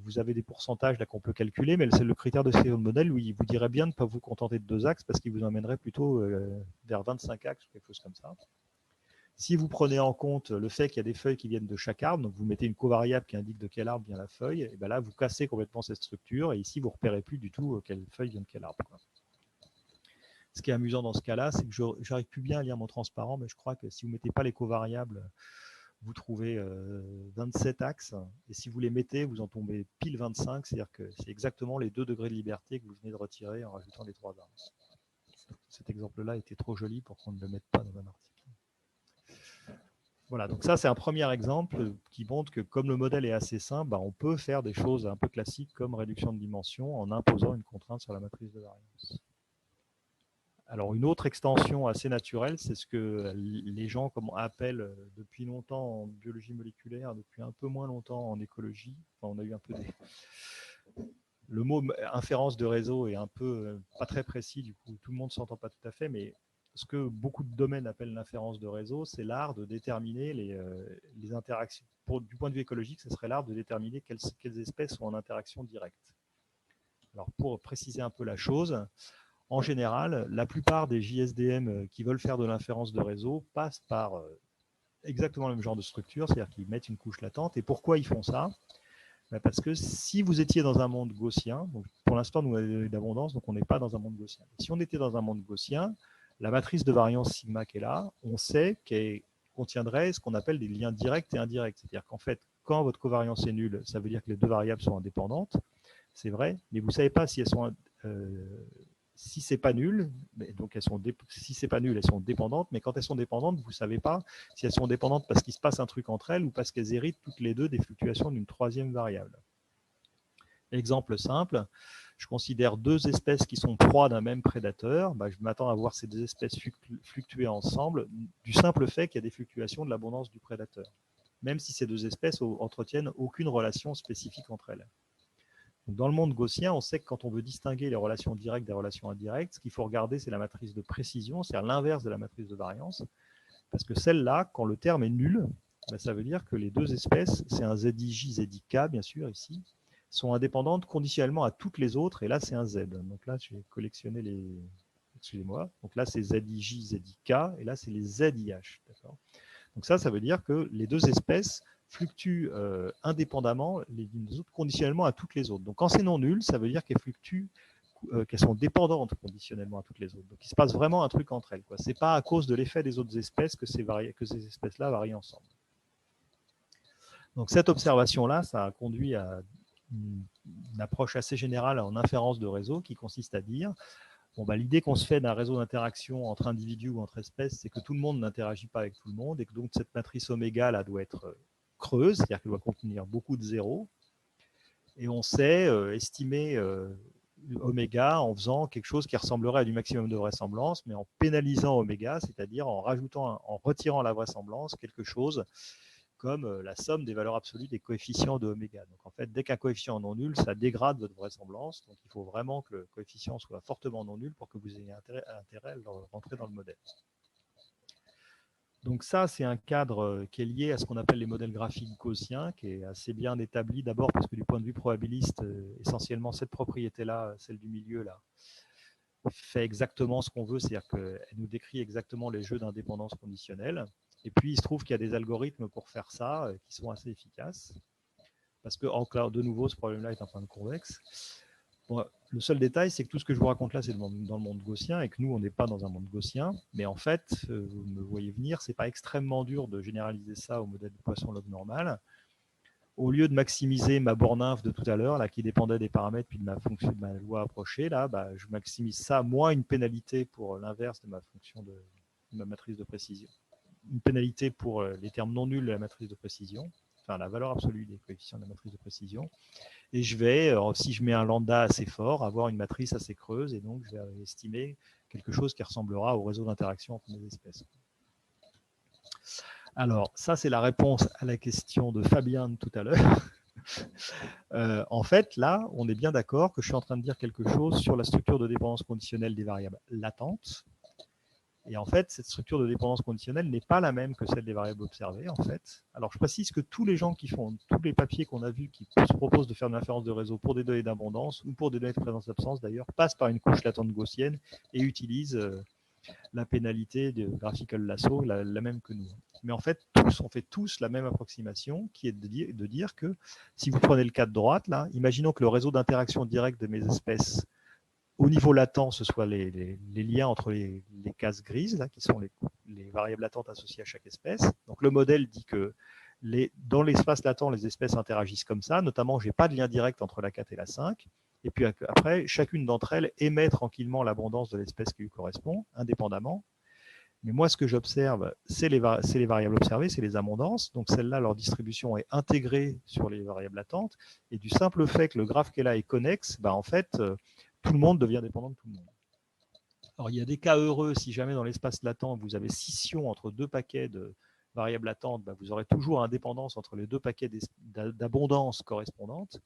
vous avez des pourcentages là qu'on peut calculer, mais c'est le critère de sélection de modèle où il vous dirait bien de ne pas vous contenter de 2 axes parce qu'il vous emmènerait plutôt vers 25 axes ou quelque chose comme ça. Si vous prenez en compte le fait qu'il y a des feuilles qui viennent de chaque arbre, donc vous mettez une covariable qui indique de quel arbre vient la feuille, et bien là vous cassez complètement cette structure et ici vous ne repérez plus du tout quelle feuille vient de quel arbre, quoi. Ce qui est amusant dans ce cas-là, c'est que j'arrive plus bien à lire mon transparent, mais je crois que si vous ne mettez pas les covariables, vous trouvez 27 axes, et si vous les mettez, vous en tombez pile 25, c'est-à-dire que c'est exactement les 2 degrés de liberté que vous venez de retirer en rajoutant les 3 arbres. Cet exemple-là était trop joli pour qu'on ne le mette pas dans un article. Voilà, donc ça c'est un premier exemple qui montre que comme le modèle est assez simple, on peut faire des choses un peu classiques comme réduction de dimension en imposant une contrainte sur la matrice de variance. Alors une autre extension assez naturelle, c'est ce que les gens appellent depuis longtemps en biologie moléculaire, depuis un peu moins longtemps en écologie. Enfin, on a eu un peu le mot inférence de réseau est un peu pas très précis, du coup tout le monde ne s'entend pas tout à fait, mais ce que beaucoup de domaines appellent l'inférence de réseau, c'est l'art de déterminer les interactions. Du point de vue écologique, ce serait l'art de déterminer quelles espèces sont en interaction directe. Alors pour préciser un peu la chose, en général, la plupart des JSDM qui veulent faire de l'inférence de réseau passent par exactement le même genre de structure, c'est-à-dire qu'ils mettent une couche latente. Et pourquoi ils font ça ? Parce que si vous étiez dans un monde gaussien, donc pour l'instant nous avons d'abondance, donc on n'est pas dans un monde gaussien. Si on était dans un monde gaussien, la matrice de variance sigma qui est là, on sait qu'elle contiendrait ce qu'on appelle des liens directs et indirects. C'est-à-dire qu'en fait, quand votre covariance est nulle, ça veut dire que les 2 variables sont indépendantes, c'est vrai, mais vous ne savez pas si elles sont... si c'est pas nul, donc si c'est pas nul, elles sont dépendantes, mais quand elles sont dépendantes, vous ne savez pas si elles sont dépendantes parce qu'il se passe un truc entre elles ou parce qu'elles héritent toutes les 2 des fluctuations d'une 3e variable. Exemple simple, je considère 2 espèces qui sont proies d'un même prédateur, je m'attends à voir ces 2 espèces fluctuer ensemble du simple fait qu'il y a des fluctuations de l'abondance du prédateur, même si ces 2 espèces entretiennent aucune relation spécifique entre elles. Dans le monde gaussien, on sait que quand on veut distinguer les relations directes des relations indirectes, ce qu'il faut regarder, c'est la matrice de précision, c'est-à-dire l'inverse de la matrice de variance. Parce que celle-là, quand le terme est nul, ça veut dire que les 2 espèces, c'est un ZIJ, ZIK, bien sûr, ici, sont indépendantes conditionnellement à toutes les autres, et là, c'est un Z. Donc là, je vais collectionner les... Excusez-moi. Donc là, c'est ZIJ, ZIK, et là, c'est les ZIH. Donc ça veut dire que les 2 espèces fluctuent indépendamment les unes des autres, conditionnellement à toutes les autres. Donc quand c'est non nul, ça veut dire qu'elles fluctuent, qu'elles sont dépendantes conditionnellement à toutes les autres. Donc il se passe vraiment un truc entre elles. Ce n'est pas à cause de l'effet des autres espèces que ces espèces-là varient ensemble. Donc cette observation-là, ça a conduit à une approche assez générale en inférence de réseau qui consiste à dire l'idée qu'on se fait d'un réseau d'interaction entre individus ou entre espèces, c'est que tout le monde n'interagit pas avec tout le monde et que donc cette matrice oméga là doit être creuse, c'est-à-dire qu'elle doit contenir beaucoup de zéros. Et on sait estimer oméga en faisant quelque chose qui ressemblerait à du maximum de vraisemblance, mais en pénalisant oméga, c'est-à-dire en retirant la vraisemblance, quelque chose comme la somme des valeurs absolues des coefficients de oméga. Donc en fait, dès qu'un coefficient est non nul, ça dégrade votre vraisemblance. Donc il faut vraiment que le coefficient soit fortement non nul pour que vous ayez intérêt à le rentrer dans le modèle. Donc ça, c'est un cadre qui est lié à ce qu'on appelle les modèles graphiques gaussiens, qui est assez bien établi d'abord parce que du point de vue probabiliste, essentiellement cette propriété-là, celle du milieu, là, fait exactement ce qu'on veut, c'est-à-dire qu'elle nous décrit exactement les jeux d'indépendance conditionnelle. Et puis, il se trouve qu'il y a des algorithmes pour faire ça qui sont assez efficaces. Parce que, de nouveau, ce problème-là est un point de convexe. Bon, le seul détail, c'est que tout ce que je vous raconte là, c'est dans le monde gaussien et que nous, on n'est pas dans un monde gaussien. Mais en fait, vous me voyez venir, c'est pas extrêmement dur de généraliser ça au modèle de poisson log normal. Au lieu de maximiser ma borninf de tout à l'heure, là, qui dépendait des paramètres puis de ma fonction de ma loi approchée, là, bah, je maximise ça moins une pénalité pour l'inverse de ma fonction de ma matrice de précision. Une pénalité pour les termes non nuls de la matrice de précision, enfin la valeur absolue des coefficients de la matrice de précision. Et je vais, si je mets un lambda assez fort, avoir une matrice assez creuse et donc je vais estimer quelque chose qui ressemblera au réseau d'interaction entre les espèces. Alors, ça, c'est la réponse à la question de Fabien de tout à l'heure. En fait, là, on est bien d'accord que je suis en train de dire quelque chose sur la structure de dépendance conditionnelle des variables latentes. Et en fait, cette structure de dépendance conditionnelle n'est pas la même que celle des variables observées, en fait. Alors, je précise que tous les gens qui font, tous les papiers qu'on a vus qui se proposent de faire une inférence de réseau pour des données d'abondance ou pour des données de présence-absence, d'ailleurs, passent par une couche latente gaussienne et utilisent la pénalité de graphical lasso, la même que nous. Mais en fait, on fait tous la même approximation, qui est de dire que si vous prenez le cas de droite, là, imaginons que le réseau d'interaction directe de mes espèces, au niveau latent, ce soit les liens entre les cases grises, là, qui sont les variables latentes associées à chaque espèce. Donc le modèle dit que dans l'espace latent, les espèces interagissent comme ça, notamment, je n'ai pas de lien direct entre la 4 et la 5. Et puis après, chacune d'entre elles émet tranquillement l'abondance de l'espèce qui lui correspond, indépendamment. Mais moi, ce que j'observe, c'est les variables observées, c'est les abondances. Donc celles-là, leur distribution est intégrée sur les variables latentes. Et du simple fait que le graphe qu'elle a est connexe, bah, en fait, tout le monde devient dépendant de tout le monde. Alors il y a des cas heureux, si jamais dans l'espace latent, vous avez scission entre deux paquets de variables latentes, bah, vous aurez toujours indépendance entre les deux paquets d'abondance correspondantes.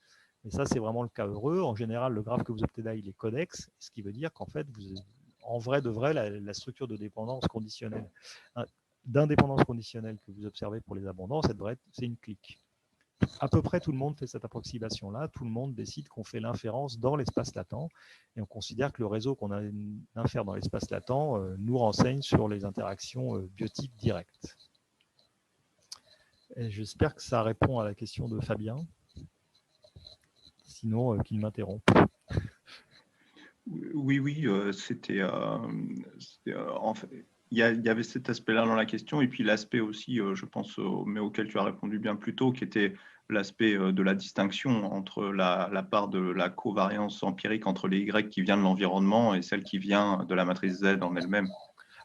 Mais ça, c'est vraiment le cas heureux. En général, le graphe que vous obtenez là, il est connexe, ce qui veut dire qu'en fait, en vrai de vrai, la structure de dépendance conditionnelle, d'indépendance conditionnelle que vous observez pour les abondances, c'est une clique. À peu près tout le monde fait cette approximation-là. Tout le monde décide qu'on fait l'inférence dans l'espace latent et on considère que le réseau qu'on a infère dans l'espace latent nous renseigne sur les interactions biotiques directes. J'espère que ça répond à la question de Fabien. Sinon, qu'il m'interrompe. Oui, c'était en fait, il y avait cet aspect-là dans la question, et puis l'aspect aussi, je pense, mais auquel tu as répondu bien plus tôt, qui était l'aspect de la distinction entre la part de la covariance empirique entre les Y qui vient de l'environnement et celle qui vient de la matrice Z en elle-même.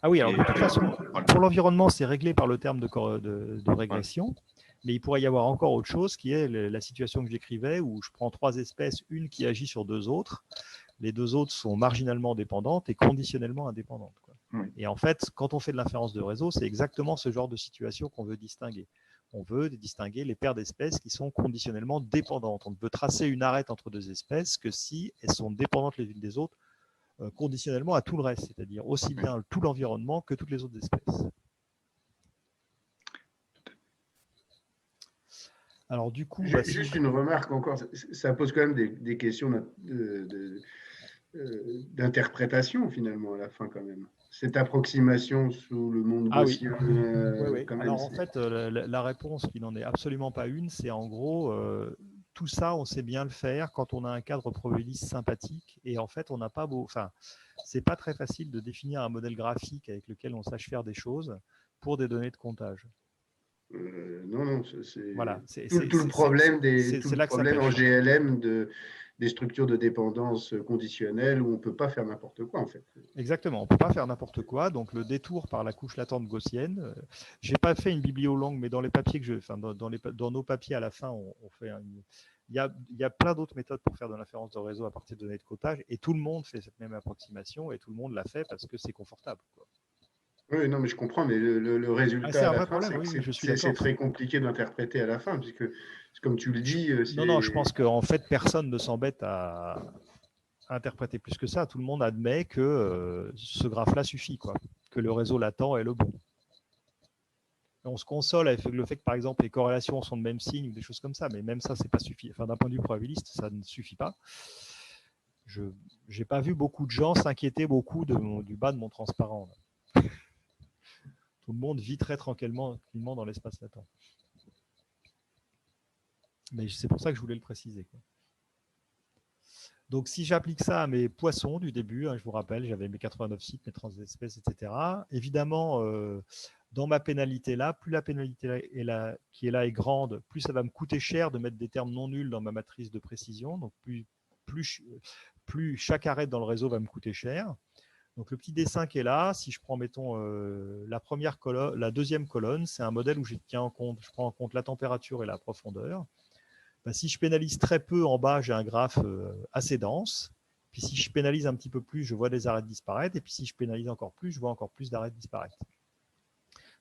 Ah oui, alors de toute façon, voilà. Pour l'environnement, c'est réglé par le terme de régression. Voilà. Mais il pourrait y avoir encore autre chose qui est la situation que j'écrivais où je prends 3 espèces, une qui agit sur 2 autres. Les 2 autres sont marginalement dépendantes et conditionnellement indépendantes, quoi. Oui. Et en fait, quand on fait de l'inférence de réseau, c'est exactement ce genre de situation qu'on veut distinguer. On veut distinguer les paires d'espèces qui sont conditionnellement dépendantes. On ne peut tracer une arête entre 2 espèces que si elles sont dépendantes les unes des autres conditionnellement à tout le reste, c'est-à-dire aussi bien tout l'environnement que toutes les autres espèces. Alors du coup, juste une remarque encore, ça pose quand même des questions d'interprétation finalement à la fin quand même. Cette approximation sous le monde gaussien. Oui. Alors en fait, la réponse qui n'en est absolument pas une, c'est en gros, tout ça, on sait bien le faire quand on a un cadre probabiliste sympathique. Et en fait, on n'a pas c'est pas très facile de définir un modèle graphique avec lequel on sache faire des choses pour des données de comptage. Non, c'est voilà, tout le problème en GLM des structures de dépendance conditionnelle où on ne peut pas faire n'importe quoi en fait. Exactement, on ne peut pas faire n'importe quoi. Donc le détour par la couche latente gaussienne, je n'ai pas fait une biblio longue, mais dans les papiers dans nos papiers à la fin, on fait il y a plein d'autres méthodes pour faire de l'inférence de réseau à partir de données de codage et tout le monde fait cette même approximation et tout le monde l'a fait parce que c'est confortable, quoi. Oui, non, mais je comprends, mais le résultat c'est à un la vrai fin, problème, oui, je suis d'accord. c'est très compliqué d'interpréter à la fin, puisque, comme tu le dis, Non, je pense qu'en fait, personne ne s'embête à interpréter plus que ça. Tout le monde admet que ce graphe-là suffit, quoi, que le réseau latent est le bon. Et on se console avec le fait que, par exemple, les corrélations sont de même signe ou des choses comme ça, mais même ça, c'est pas suffisant. Enfin, d'un point de vue probabiliste, ça ne suffit pas. Je n'ai pas vu beaucoup de gens s'inquiéter beaucoup du bas de mon transparent. Là. Tout le monde vit très tranquillement dans l'espace latent. Mais c'est pour ça que je voulais le préciser, quoi. Donc, si j'applique ça à mes poissons du début, je vous rappelle, j'avais mes 89 sites, mes 30 espèces, etc. Évidemment, dans ma pénalité là, plus la pénalité qui est là est grande, plus ça va me coûter cher de mettre des termes non nuls dans ma matrice de précision. Donc, plus chaque arête dans le réseau va me coûter cher. Donc, le petit dessin qui est là, si je prends, mettons, la deuxième colonne, c'est un modèle où je prends en compte la température et la profondeur. Si je pénalise très peu en bas, j'ai un graphe assez dense. Puis si je pénalise un petit peu plus, je vois des arêtes disparaître. Et puis si je pénalise encore plus, je vois encore plus d'arêtes disparaître.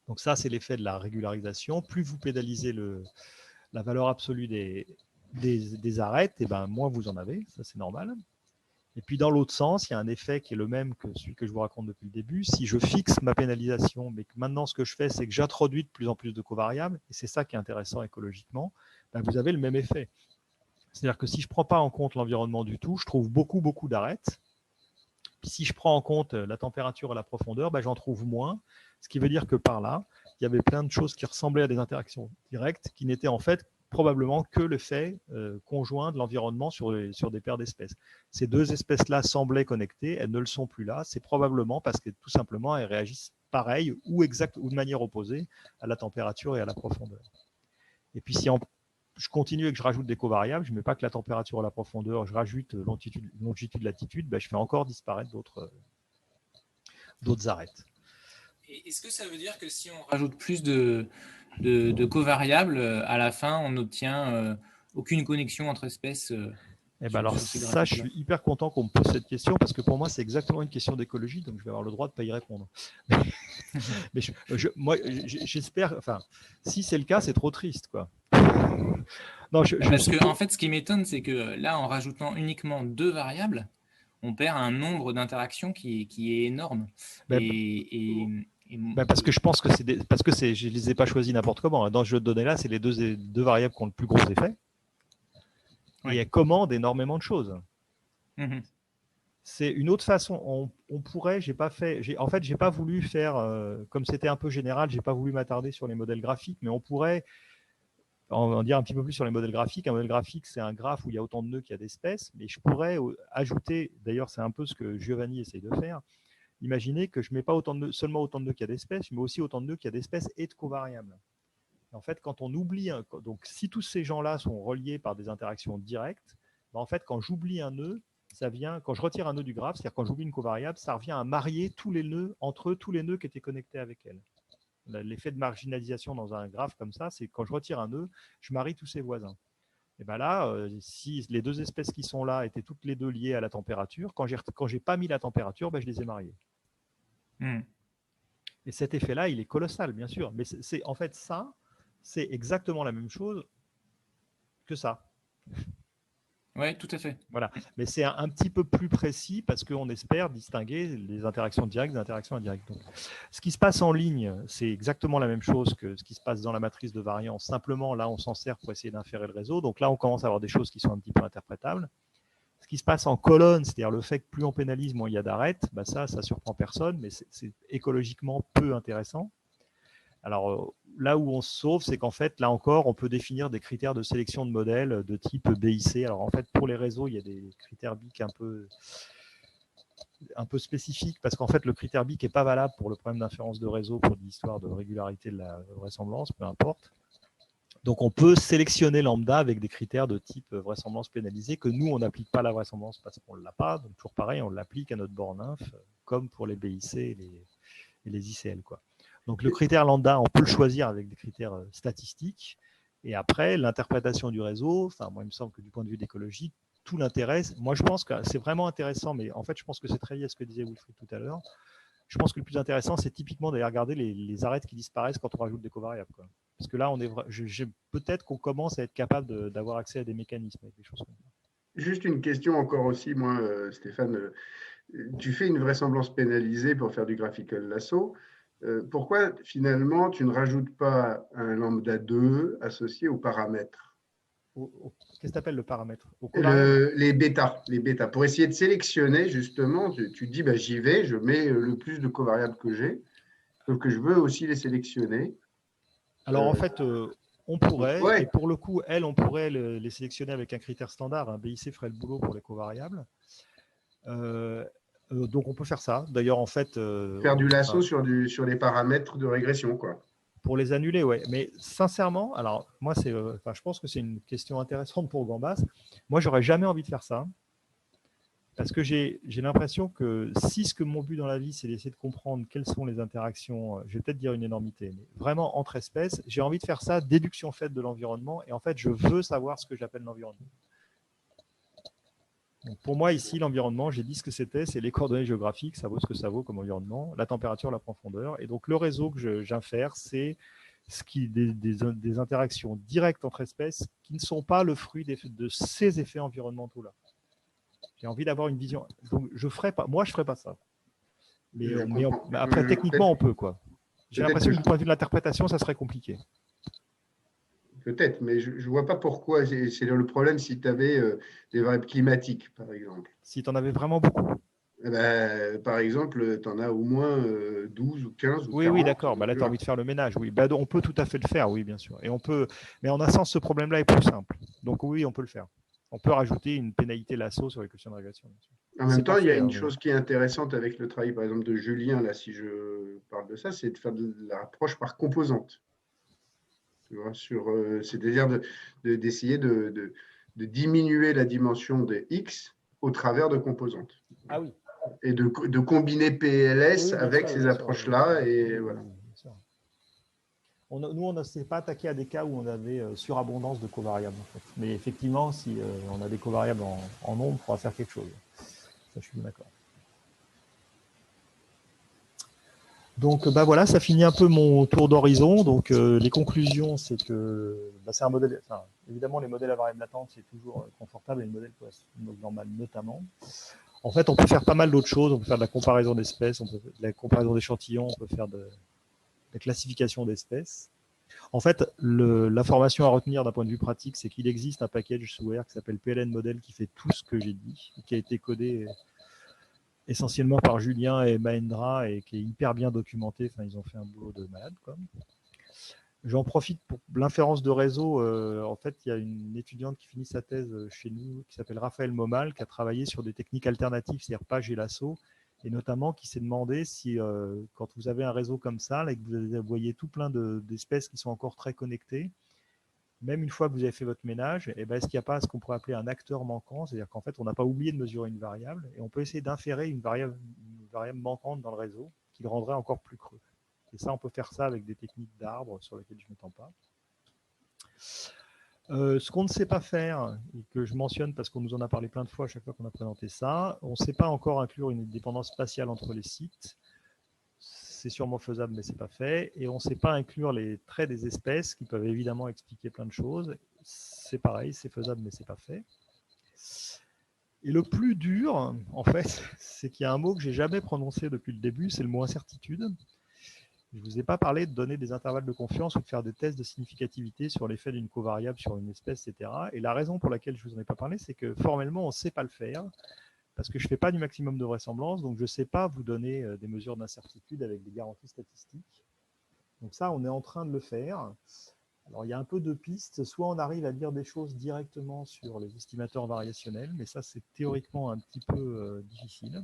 Donc ça, c'est l'effet de la régularisation. Plus vous pénalisez la valeur absolue des arêtes, et ben moins vous en avez. Ça, c'est normal. Et puis dans l'autre sens, il y a un effet qui est le même que celui que je vous raconte depuis le début. Si je fixe ma pénalisation, mais que maintenant ce que je fais, c'est que j'introduis de plus en plus de covariables, et c'est ça qui est intéressant écologiquement, ben vous avez le même effet. C'est-à-dire que si je ne prends pas en compte l'environnement du tout, je trouve beaucoup d'arêtes. Puis si je prends en compte la température et la profondeur, ben j'en trouve moins. Ce qui veut dire que par là, il y avait plein de choses qui ressemblaient à des interactions directes, qui n'étaient en fait probablement que l'effet conjoint de l'environnement sur des paires d'espèces. Ces deux espèces-là semblaient connectées, elles ne le sont plus là. C'est probablement parce que tout simplement, elles réagissent pareil ou de manière opposée à la température et à la profondeur. Et puis si je continue et que je rajoute des covariables, je ne mets pas que la température ou la profondeur, je rajoute longitude, latitude, ben je fais encore disparaître d'autres arêtes. Est-ce que ça veut dire que si on rajoute plus de covariables, à la fin, on n'obtient aucune connexion entre espèces alors ça, je suis hyper content qu'on me pose cette question parce que pour moi, c'est exactement une question d'écologie, donc je vais avoir le droit de ne pas y répondre. Mais moi, j'espère, enfin, si c'est le cas, c'est trop triste, quoi. Non, parce que en fait, ce qui m'étonne, c'est que là, en rajoutant uniquement 2 variables, on perd un nombre d'interactions qui est énorme. Parce que je pense que je les ai pas choisis n'importe comment. Dans ce jeu de données là, c'est les deux variables qui ont le plus gros effet. Oui. Et elles commandent énormément de choses. Mm-hmm. C'est une autre façon. On pourrait, j'ai pas voulu faire, comme c'était un peu général, j'ai pas voulu m'attarder sur les modèles graphiques, mais on pourrait en dire un petit peu plus sur les modèles graphiques. Un modèle graphique, c'est un graphe où il y a autant de nœuds qu'il y a d'espèces, mais je pourrais ajouter, d'ailleurs c'est un peu ce que Giovanni essaye de faire, imaginez que je ne mets pas seulement autant de nœuds qu'il y a d'espèces, je mets aussi autant de nœuds qu'il y a d'espèces et de covariables. En fait, quand on oublie, donc si tous ces gens-là sont reliés par des interactions directes, ben en fait, quand j'oublie un nœud, quand je retire un nœud du graphe, c'est-à-dire quand j'oublie une covariable, ça revient à marier tous les nœuds entre eux, tous les nœuds qui étaient connectés avec elle. L'effet de marginalisation dans un graphe comme ça, c'est quand je retire un nœud, je marie tous ses voisins. Et ben là, si les deux espèces qui sont là étaient toutes les deux liées à la température, quand j'ai pas mis la température, ben je les ai mariées. Et cet effet-là, il est colossal, bien sûr. Mais en fait, ça, c'est exactement la même chose que ça. Oui, tout à fait. Voilà. Mais c'est un petit peu plus précis parce qu'on espère distinguer les interactions directes des interactions indirectes. Donc, ce qui se passe en ligne, c'est exactement la même chose que ce qui se passe dans la matrice de variance. Simplement, là, on s'en sert pour essayer d'inférer le réseau. Donc là, on commence à avoir des choses qui sont un petit peu interprétables. Ce qui se passe en colonne, c'est-à-dire le fait que plus on pénalise, moins il y a d'arêtes, bah ça surprend personne, mais c'est écologiquement peu intéressant. Alors là où on se sauve, c'est qu'en fait, là encore, on peut définir des critères de sélection de modèles de type BIC. Alors en fait, pour les réseaux, il y a des critères BIC un peu spécifiques, parce qu'en fait, le critère BIC n'est pas valable pour le problème d'inférence de réseau, pour l'histoire de régularité de la vraisemblance, peu importe. Donc, on peut sélectionner lambda avec des critères de type vraisemblance pénalisée que nous, on n'applique pas à la vraisemblance parce qu'on ne l'a pas. Donc, toujours pareil, on l'applique à notre borne inf, comme pour les BIC et les ICL, quoi. Donc, le critère lambda, on peut le choisir avec des critères statistiques. Et après, l'interprétation du réseau, enfin, moi, il me semble que du point de vue d'écologie, tout l'intérêt, moi, je pense que c'est vraiment intéressant, mais en fait, je pense que c'est très lié à ce que disait Wilfried tout à l'heure. je pense que le plus intéressant, c'est typiquement d'aller regarder les arêtes qui disparaissent quand on rajoute des covariables, quoi. Parce que là, peut-être qu'on commence à être capable d'avoir accès à des mécanismes avec des choses comme ça. Juste une question encore aussi, moi, Stéphane. Tu fais une vraisemblance pénalisée pour faire du graphical lasso. Pourquoi, finalement, tu ne rajoutes pas un lambda 2 associé aux paramètres? Qu'est-ce que tu appelles le paramètre? Les bêtas. Pour essayer de sélectionner, justement, tu dis, bah, j'y vais, je mets le plus de covariables que j'ai, sauf que je veux aussi les sélectionner. Alors, en fait, on pourrait, ouais. et pour le coup, on pourrait les sélectionner avec un critère standard. Un BIC ferait le boulot pour les covariables. Donc, on peut faire ça. D'ailleurs, en fait… faire du lasso sur les paramètres de régression, quoi. Pour les annuler, ouais. Mais sincèrement, alors, moi, je pense que c'est une question intéressante pour Gambas. Moi, j'aurais jamais envie de faire ça. Parce que j'ai l'impression que si ce que mon but dans la vie, c'est d'essayer de comprendre quelles sont les interactions, je vais peut-être dire une énormité, mais vraiment entre espèces, j'ai envie de faire ça, déduction faite de l'environnement, et en fait, je veux savoir ce que j'appelle l'environnement. Donc pour moi, ici, l'environnement, j'ai dit ce que c'était, c'est les coordonnées géographiques, ça vaut ce que ça vaut comme environnement, la température, la profondeur, et donc le réseau que j'infère, c'est des interactions directes entre espèces qui ne sont pas le fruit de ces effets environnementaux-là. J'ai envie d'avoir une vision. Donc, je ne ferai pas ça. Mais après, techniquement, on peut, quoi. J'ai l'impression que du point de vue de l'interprétation, ça serait compliqué. Peut-être, mais je ne vois pas pourquoi. C'est le problème si tu avais des variables climatiques, par exemple. Si tu en avais vraiment beaucoup. Par exemple, tu en as au moins 12 ou 15 ou 40. Oui, d'accord. Là, tu as envie de faire le ménage. Oui. On peut tout à fait le faire, oui, bien sûr. Mais en un sens, ce problème-là est plus simple. Donc oui, on peut le faire. On peut rajouter une pénalité lasso sur les questions de régression. En même temps, il y a une chose qui est intéressante avec le travail, par exemple, de Julien, là, si je parle de ça, c'est de faire de l'approche par composante. C'est-à-dire d'essayer de diminuer la dimension de X au travers de composantes. Ah oui. Et de combiner PLS avec ces approches-là. Et voilà. Nous, on ne s'est pas attaqué à des cas où on avait surabondance de covariables. En fait. Mais effectivement, si on a des covariables en nombre, il faudra faire quelque chose. Ça, je suis d'accord. Donc, voilà, ça finit un peu mon tour d'horizon. Donc, les conclusions, c'est que c'est un modèle. Évidemment, les modèles à variable latente, c'est toujours confortable, et le modèle normal notamment. En fait, on peut faire pas mal d'autres choses. On peut faire de la comparaison d'espèces, on peut faire de la comparaison d'échantillons, on peut faire de la classification d'espèces. En fait, l'information à retenir d'un point de vue pratique, c'est qu'il existe un package sous R qui s'appelle PLN Model qui fait tout ce que j'ai dit, qui a été codé essentiellement par Julien et Mahendra et qui est hyper bien documenté. Enfin, ils ont fait un boulot de malade, quoi. J'en profite pour l'inférence de réseau. En fait, il y a une étudiante qui finit sa thèse chez nous qui s'appelle Raphaël Momal, qui a travaillé sur des techniques alternatives, c'est-à-dire Page et Lasso, et notamment qui s'est demandé si, quand vous avez un réseau comme ça, là, et que vous voyez tout plein d'espèces qui sont encore très connectées, même une fois que vous avez fait votre ménage, est-ce qu'il n'y a pas ce qu'on pourrait appeler un acteur manquant, c'est-à-dire qu'en fait, on n'a pas oublié de mesurer une variable, et on peut essayer d'inférer une variable manquante dans le réseau qui le rendrait encore plus creux. Et ça, on peut faire ça avec des techniques d'arbres sur lesquelles je ne m'étends pas. Ce qu'on ne sait pas faire, et que je mentionne parce qu'on nous en a parlé plein de fois à chaque fois qu'on a présenté ça, on ne sait pas encore inclure une dépendance spatiale entre les sites. C'est sûrement faisable, mais ce n'est pas fait. Et on ne sait pas inclure les traits des espèces, qui peuvent évidemment expliquer plein de choses. C'est pareil, c'est faisable, mais ce n'est pas fait. Et le plus dur, en fait, c'est qu'il y a un mot que je n'ai jamais prononcé depuis le début, c'est le mot incertitude. Je ne vous ai pas parlé de donner des intervalles de confiance ou de faire des tests de significativité sur l'effet d'une covariable sur une espèce, etc. Et la raison pour laquelle je ne vous en ai pas parlé, c'est que formellement, on ne sait pas le faire, parce que je ne fais pas du maximum de vraisemblance, donc je ne sais pas vous donner des mesures d'incertitude avec des garanties statistiques. Donc ça, on est en train de le faire. Alors, il y a un peu de pistes. Soit on arrive à dire des choses directement sur les estimateurs variationnels, mais ça, c'est théoriquement un petit peu difficile.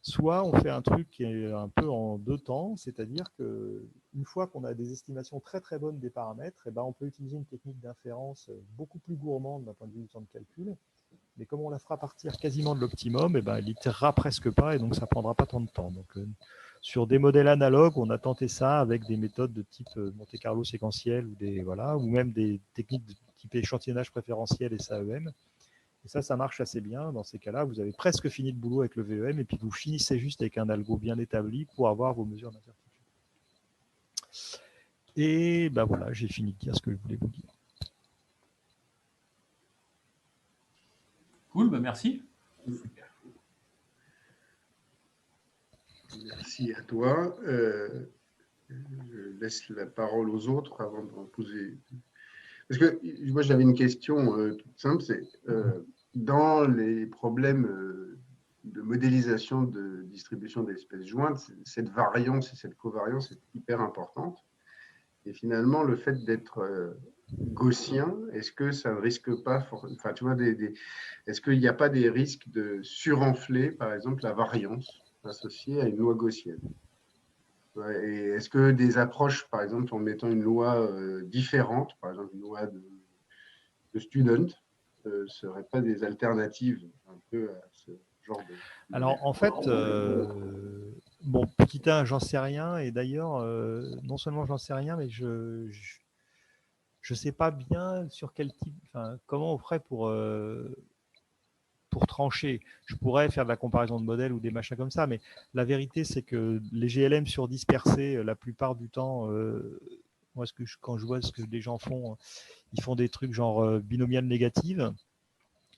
Soit on fait un truc qui est un peu en deux temps, c'est-à-dire qu'une fois qu'on a des estimations très très bonnes des paramètres, on peut utiliser une technique d'inférence beaucoup plus gourmande d'un point de vue du temps de calcul, mais comme on la fera partir quasiment de l'optimum, elle n'itérera presque pas et donc ça ne prendra pas tant de temps. Donc, sur des modèles analogues, on a tenté ça avec des méthodes de type Monte-Carlo séquentiel ou même des techniques de type échantillonnage préférentiel et SAEM. Et ça marche assez bien. Dans ces cas-là, vous avez presque fini le boulot avec le VEM et puis vous finissez juste avec un algo bien établi pour avoir vos mesures d'incertitude. Et ben voilà, j'ai fini de dire ce que je voulais vous dire. Cool, bah merci. Merci à toi. Je laisse la parole aux autres avant de poser. Parce que moi, j'avais une question toute simple, c'est dans les problèmes de modélisation de distribution d'espèces jointes, cette variance et cette covariance est hyper importante. Et finalement, le fait d'être gaussien, est-ce que ça ne risque pas, enfin, tu vois, est-ce qu'il n'y a pas des risques de surenfler, par exemple, la variance associée à une loi gaussienne? Et est-ce que des approches, par exemple, en mettant une loi différente, par exemple une loi de student, ne seraient pas des alternatives un peu à ce genre de... Alors, en fait, bon, petit 1, j'en sais rien. Et d'ailleurs, non seulement j'en sais rien, mais je sais pas bien sur quel type, enfin, comment on ferait pour trancher. Je pourrais faire de la comparaison de modèles ou des machins comme ça, mais la vérité, c'est que les GLM surdispersés, la plupart du temps, moi, quand je vois ce que les gens font, ils font des trucs genre binomial négative,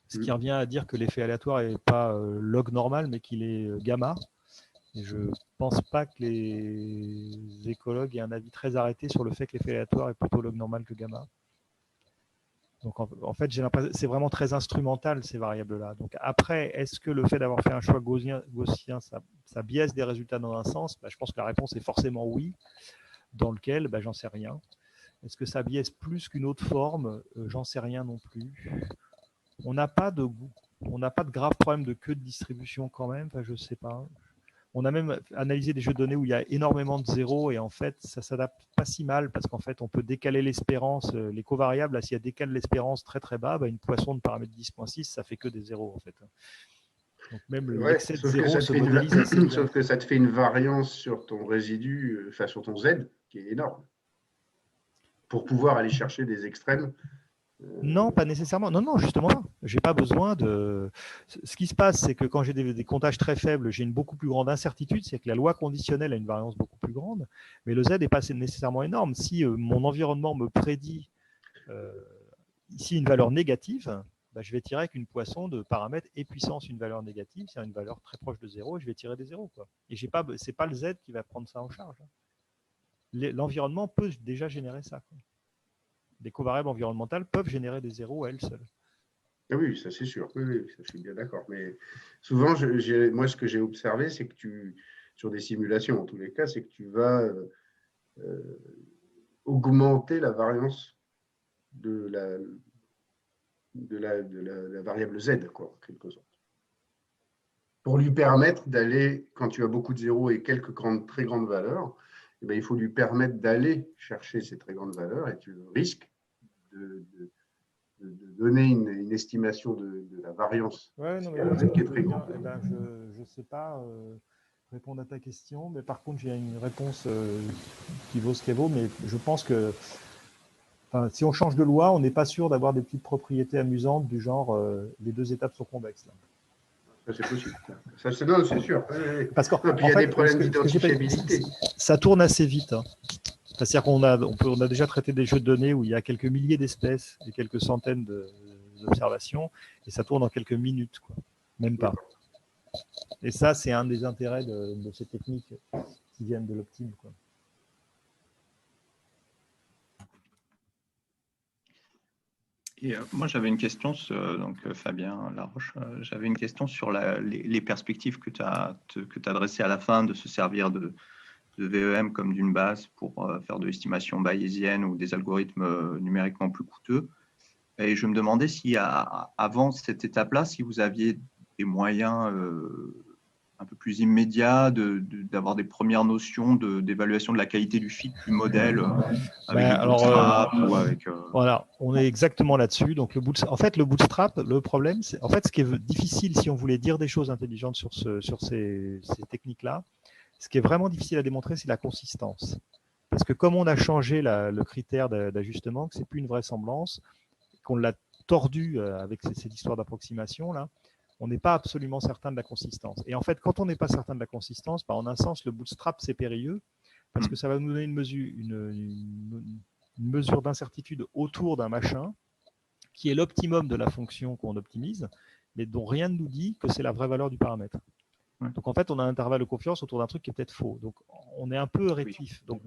ce qui revient à dire que l'effet aléatoire n'est pas log normal, mais qu'il est gamma. Et je ne pense pas que les écologues aient un avis très arrêté sur le fait que l'effet aléatoire est plutôt log normal que gamma. Donc en fait, j'ai l'impression que c'est vraiment très instrumental ces variables-là. Donc après, est-ce que le fait d'avoir fait un choix gaussien ça biaise des résultats dans un sens? Je pense que la réponse est forcément oui, dans lequel, j'en sais rien. Est-ce que ça biaise plus qu'une autre forme? J'en sais rien non plus. On n'a pas de grave problème de queue de distribution quand même. Enfin, je ne sais pas. On a même analysé des jeux de données où il y a énormément de zéros et en fait, ça ne s'adapte pas si mal parce qu'en fait, on peut décaler l'espérance, les covariables. S'il y a décale l'espérance très très bas, une poisson de paramètre 10.6, ça fait que des zéros en fait. Donc même l'excès de zéros se modélise assez bien. Sauf que ça te fait une variance sur ton résidu, enfin sur ton Z, qui est énorme. Pour pouvoir aller chercher des extrêmes. Non, pas nécessairement. Non, justement pas. J'ai pas besoin de. Ce qui se passe, c'est que quand j'ai des comptages très faibles, j'ai une beaucoup plus grande incertitude. C'est que la loi conditionnelle a une variance beaucoup plus grande, mais le Z n'est pas nécessairement énorme. Si mon environnement me prédit ici une valeur négative, je vais tirer avec une poisson de paramètres et puissance une valeur négative, c'est une valeur très proche de 0, je vais tirer des zéros. Et c'est pas le Z qui va prendre ça en charge. L'environnement peut déjà générer ça. Des covariables environnementales peuvent générer des zéros à elles seules. Oui, ça c'est sûr. Oui, ça, je suis bien d'accord. Mais souvent, moi, ce que j'ai observé, c'est que sur des simulations, en tous les cas, c'est que tu vas augmenter la variance de la variable Z, quoi, en quelque sorte. Pour lui permettre d'aller, quand tu as beaucoup de zéros et quelques très grandes valeurs, il faut lui permettre d'aller chercher ces très grandes valeurs et tu risques de donner une estimation de la variance qui est très grande. Je ne sais pas répondre à ta question, mais par contre, j'ai une réponse qui vaut ce qu'elle vaut, mais je pense que si on change de loi, on n'est pas sûr d'avoir des petites propriétés amusantes du genre les deux étapes sont convexes. Là. Ça, c'est possible. Ça, c'est sûr. Parce qu'en il y a des problèmes d'identifiabilité. Ça tourne assez vite. Hein. C'est-à-dire qu'on a déjà traité des jeux de données où il y a quelques milliers d'espèces et quelques centaines d'observations, et ça tourne en quelques minutes, quoi. Même pas. Et ça, c'est un des intérêts de ces techniques qui viennent de l'optime, quoi. Et moi, j'avais une question, donc Fabien Laroche, j'avais une question sur les perspectives que tu as dressées à la fin de se servir de VEM comme d'une base pour faire de l'estimation bayésienne ou des algorithmes numériquement plus coûteux. Et je me demandais si, avant cette étape-là, si vous aviez des moyens un peu plus immédiats d'avoir des premières notions d'évaluation de la qualité du fit du modèle avec du bootstrap ou avec… Voilà, on est exactement là-dessus. Donc, le bootstrap, le problème, c'est en fait ce qui est difficile si on voulait dire des choses intelligentes sur ces techniques-là. Ce qui est vraiment difficile à démontrer, c'est la consistance. Parce que comme on a changé le critère d'ajustement, que ce n'est plus une vraisemblance, qu'on l'a tordu avec cette histoire d'approximation là, on n'est pas absolument certain de la consistance. Et en fait, quand on n'est pas certain de la consistance, en un sens, le bootstrap, c'est périlleux parce que ça va nous donner une mesure d'incertitude autour d'un machin qui est l'optimum de la fonction qu'on optimise, mais dont rien ne nous dit que c'est la vraie valeur du paramètre. Donc en fait, on a un intervalle de confiance autour d'un truc qui est peut-être faux. Donc on est un peu rétif. Donc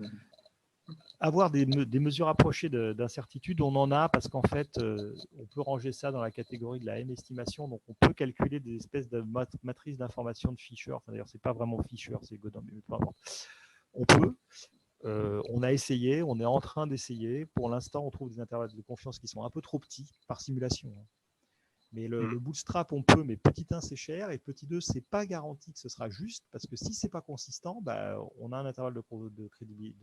avoir des mesures approchées d'incertitude, on en a parce qu'en fait, on peut ranger ça dans la catégorie de la M-estimation. Donc on peut calculer des espèces de matrices d'information de Fisher. D'ailleurs, c'est pas vraiment Fisher, c'est Godin, mais peu importe. On peut. On a essayé, on est en train d'essayer. Pour l'instant, on trouve des intervalles de confiance qui sont un peu trop petits par simulation. Mais le bootstrap, on peut, mais petit 1, c'est cher, et petit 2, c'est pas garanti que ce sera juste, parce que si c'est pas consistant, on a un intervalle de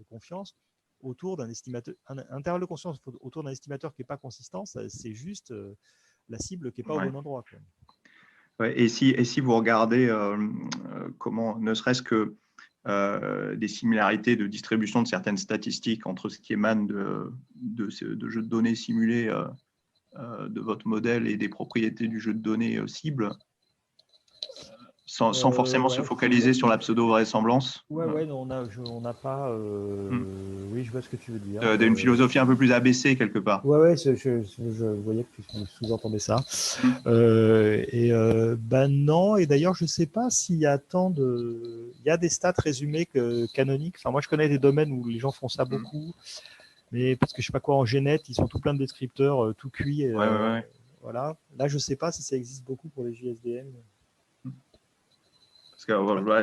confiance autour d'un estimateur. Un intervalle de confiance autour d'un estimateur qui n'est pas consistant, c'est juste la cible qui n'est pas au bon endroit. Quoi. Ouais, et si vous regardez comment, ne serait-ce que des similarités de distribution de certaines statistiques entre ce qui émane de jeux de données simulés de votre modèle et des propriétés du jeu de données cible, sans forcément se focaliser sur la pseudo-vraisemblance. Ouais, non, on n'a pas... Oui, je vois ce que tu veux dire. D'une philosophie un peu plus abaissée, quelque part. Ouais, je voyais que tu sous-entendais ça. Non, et d'ailleurs, je ne sais pas s'il y a Il y a des stats résumées canoniques. Enfin, moi, je connais des domaines où les gens font ça beaucoup, mais parce que je ne sais pas quoi, en Génette, ils sont tout plein de descripteurs, tout cuits. Voilà. Là, je ne sais pas si ça existe beaucoup pour les JSDN. Parce que,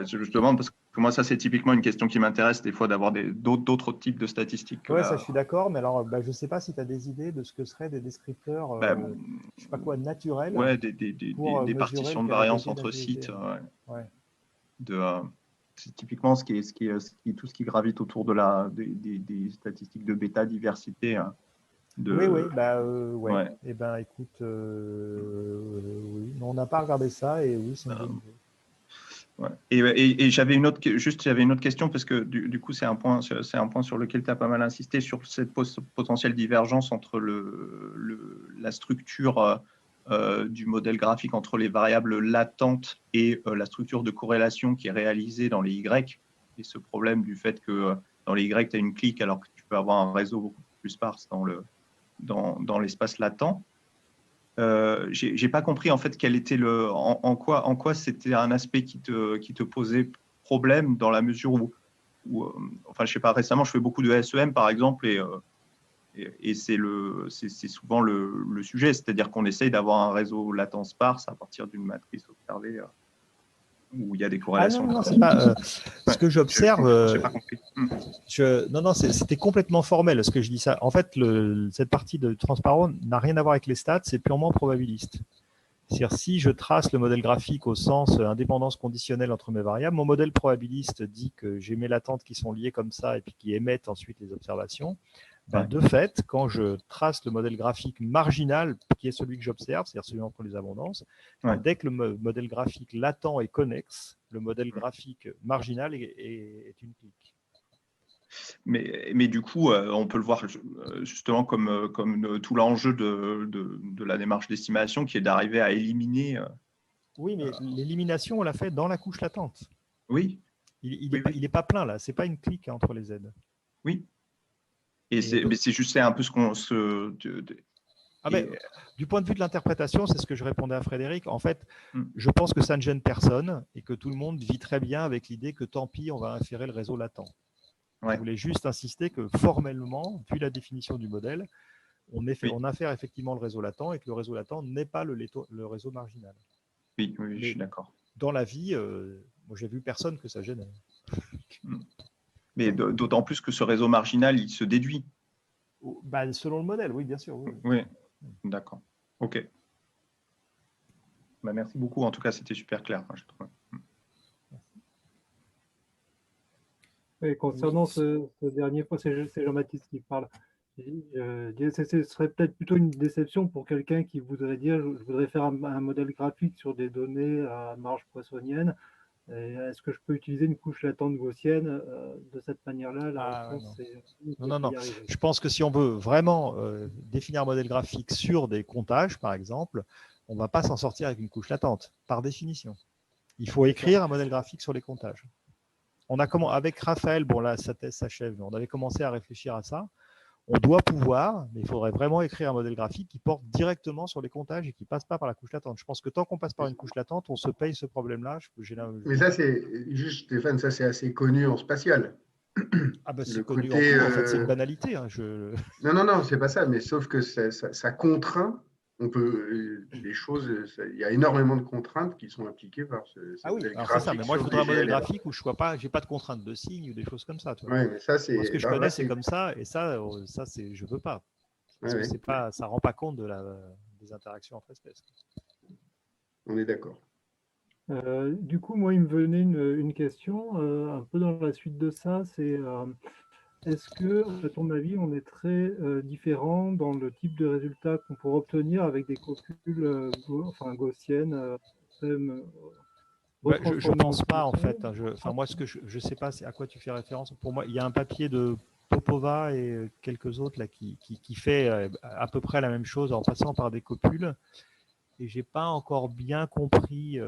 je te demande, parce que moi, ça, c'est typiquement une question qui m'intéresse, des fois, d'avoir d'autres types de statistiques. Oui, ça, je suis d'accord, mais alors, je ne sais pas si tu as des idées de ce que seraient des descripteurs, je ne sais pas quoi, naturels. Ouais, des partitions de variance entre sites. C'est typiquement tout ce qui gravite autour des statistiques de bêta diversité. Oui. Eh ben, écoute, oui, on n'a pas regardé ça, et oui, c'est une bonne idée. Ouais. Et j'avais une autre question, parce que du coup, c'est un point sur lequel tu as pas mal insisté, sur cette potentielle divergence entre la structure du modèle graphique entre les variables latentes et la structure de corrélation qui est réalisée dans les Y, et ce problème du fait que dans les Y, tu as une clique alors que tu peux avoir un réseau beaucoup plus sparse dans l'espace latent. J'ai pas compris en fait quel était en quoi c'était un aspect qui te posait problème, dans la mesure où enfin je sais pas, récemment je fais beaucoup de SEM par exemple, et c'est souvent le sujet, c'est-à-dire qu'on essaye d'avoir un réseau latent sparse à partir d'une matrice observée où il y a des corrélations. Non, c'est pas ce que j'observe. J'ai pas compris. Non, c'était complètement formel ce que je dis ça. En fait, cette partie de transparent n'a rien à voir avec les stats, c'est purement probabiliste. C'est-à-dire, si je trace le modèle graphique au sens indépendance conditionnelle entre mes variables, mon modèle probabiliste dit que j'ai mes latentes qui sont liées comme ça et puis qui émettent ensuite les observations. De fait, quand je trace le modèle graphique marginal, qui est celui que j'observe, c'est-à-dire celui entre les abondances, dès que le modèle graphique latent est connexe, le modèle graphique marginal est une clique. Mais du coup, on peut le voir justement comme tout l'enjeu de la démarche d'estimation, qui est d'arriver à éliminer. Oui, mais l'élimination, on l'a fait dans la couche latente. Oui. Il n'est pas plein là, c'est pas une clique entre les Z. Oui. Mais c'est juste un peu ce qu'on se. Du point de vue de l'interprétation, c'est ce que je répondais à Frédéric. En fait, je pense que ça ne gêne personne et que tout le monde vit très bien avec l'idée que tant pis, on va inférer le réseau latent. Je voulais juste insister que formellement, vu la définition du modèle, on infère effectivement le réseau latent et que le réseau latent n'est pas le réseau marginal. Oui, je suis d'accord. Dans la vie, moi, j'ai vu personne que ça gênait. Mais d'autant plus que ce réseau marginal, il se déduit. Selon le modèle, oui, bien sûr. Oui. D'accord. OK. Merci beaucoup. En tout cas, c'était super clair, je trouve. Et concernant ce dernier point, c'est Jean-Baptiste qui parle. Ce serait peut-être plutôt une déception pour quelqu'un qui voudrait dire je voudrais faire un modèle graphique sur des données à marge poissonienne. Est-ce que je peux utiliser une couche latente gaussienne de cette manière-là? La réponse non. c'est Non. Je pense que si on veut vraiment définir un modèle graphique sur des comptages, par exemple, on ne va pas s'en sortir avec une couche latente, par définition. Il faut écrire un modèle graphique sur les comptages. Avec Raphaël, bon là, sa thèse s'achève, mais on avait commencé à réfléchir à ça. On doit pouvoir, mais il faudrait vraiment écrire un modèle graphique qui porte directement sur les comptages et qui ne passe pas par la couche latente. Je pense que tant qu'on passe par une couche latente, on se paye ce problème-là. Mais ça, c'est juste, Stéphane, ça c'est assez connu en spatial. Ah ben, c'est Le connu côté, en fait, c'est une banalité. Hein, Non, c'est pas ça, mais sauf que ça contraint. On peut, les choses, il y a énormément de contraintes qui sont appliquées par ce modèle graphique. C'est ça, mais moi je voudrais un modèle graphique où je n'ai pas de contraintes de signes ou des choses comme ça. Oui, mais ça, c'est. Moi, ce que je connais, c'est comme ça, et ça je veux pas. Parce que ça ne rend pas compte des interactions entre espèces. On est d'accord. Du coup, moi, il me venait une question un peu dans la suite de ça, c'est est-ce que, à ton avis, on est très différent dans le type de résultat qu'on pourrait obtenir avec des copules gaussiennes je ne pense pas, en fait. Moi, je ne sais pas à quoi tu fais référence. Pour moi, il y a un papier de Popova et quelques autres là, qui fait à peu près la même chose en passant par des copules. Et je n'ai pas encore bien compris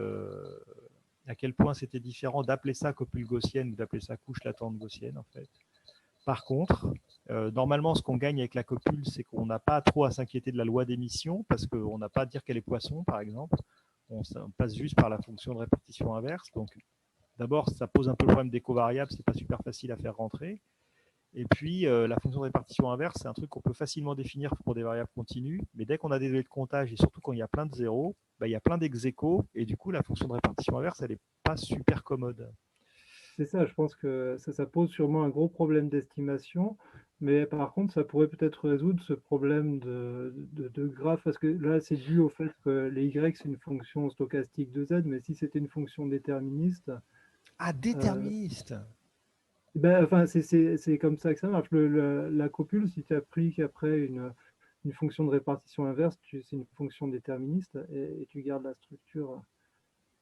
à quel point c'était différent d'appeler ça copule gaussienne ou d'appeler ça couche latente gaussienne, en fait. Par contre, normalement, ce qu'on gagne avec la copule, c'est qu'on n'a pas trop à s'inquiéter de la loi d'émission parce qu'on n'a pas à dire qu'elle est poisson, par exemple. On passe juste par la fonction de répartition inverse. Donc, d'abord, ça pose un peu le problème des covariables, c'est pas super facile à faire rentrer. Et puis, la fonction de répartition inverse, c'est un truc qu'on peut facilement définir pour des variables continues, mais dès qu'on a des données de comptage, et surtout quand il y a plein de zéros, il y a plein d'ex-aequo, et du coup, la fonction de répartition inverse, elle n'est pas super commode. C'est ça, je pense que ça pose sûrement un gros problème d'estimation, mais par contre, ça pourrait peut-être résoudre ce problème de graphe, parce que là, c'est dû au fait que les y, c'est une fonction stochastique de z, mais si c'était une fonction déterministe… Ah, déterministe c'est comme ça que ça marche. La copule, si tu as pris qu'après une fonction de répartition inverse, c'est une fonction déterministe et tu gardes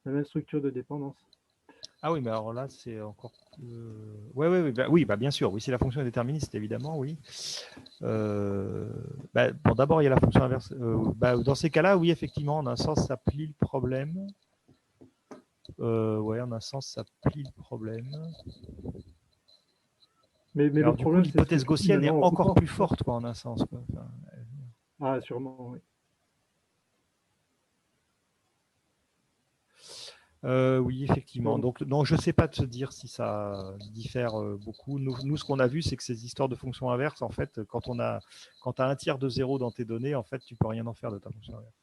la même structure de dépendance. Ah oui, mais alors là, c'est encore… Oui, bien sûr. Oui, si la fonction est déterministe, évidemment, oui. D'abord, il y a la fonction inverse. Dans ces cas-là, oui, effectivement, en un sens, ça plie le problème. En un sens, ça plie le problème. Mais le problème, l'hypothèse gaussienne est encore plus forte, en un sens. Ah, sûrement, oui. Oui, effectivement. Donc, je ne sais pas te dire si ça diffère beaucoup. Nous, ce qu'on a vu, c'est que ces histoires de fonctions inverses, en fait, quand tu as un tiers de zéro dans tes données, en fait, tu ne peux rien en faire de ta fonction inverse.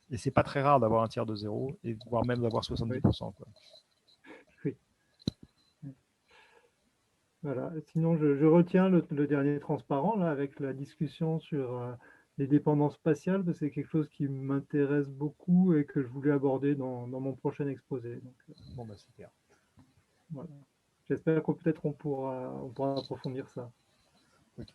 Et c'est pas très rare d'avoir un tiers de zéro, et voire même d'avoir 70%. Quoi. Oui. Voilà. Sinon, je retiens le dernier transparent, là, avec la discussion sur les dépendances spatiales, parce que c'est quelque chose qui m'intéresse beaucoup et que je voulais aborder dans mon prochain exposé. Donc, super. Voilà. J'espère qu'on peut-être on pourra approfondir ça. Okay.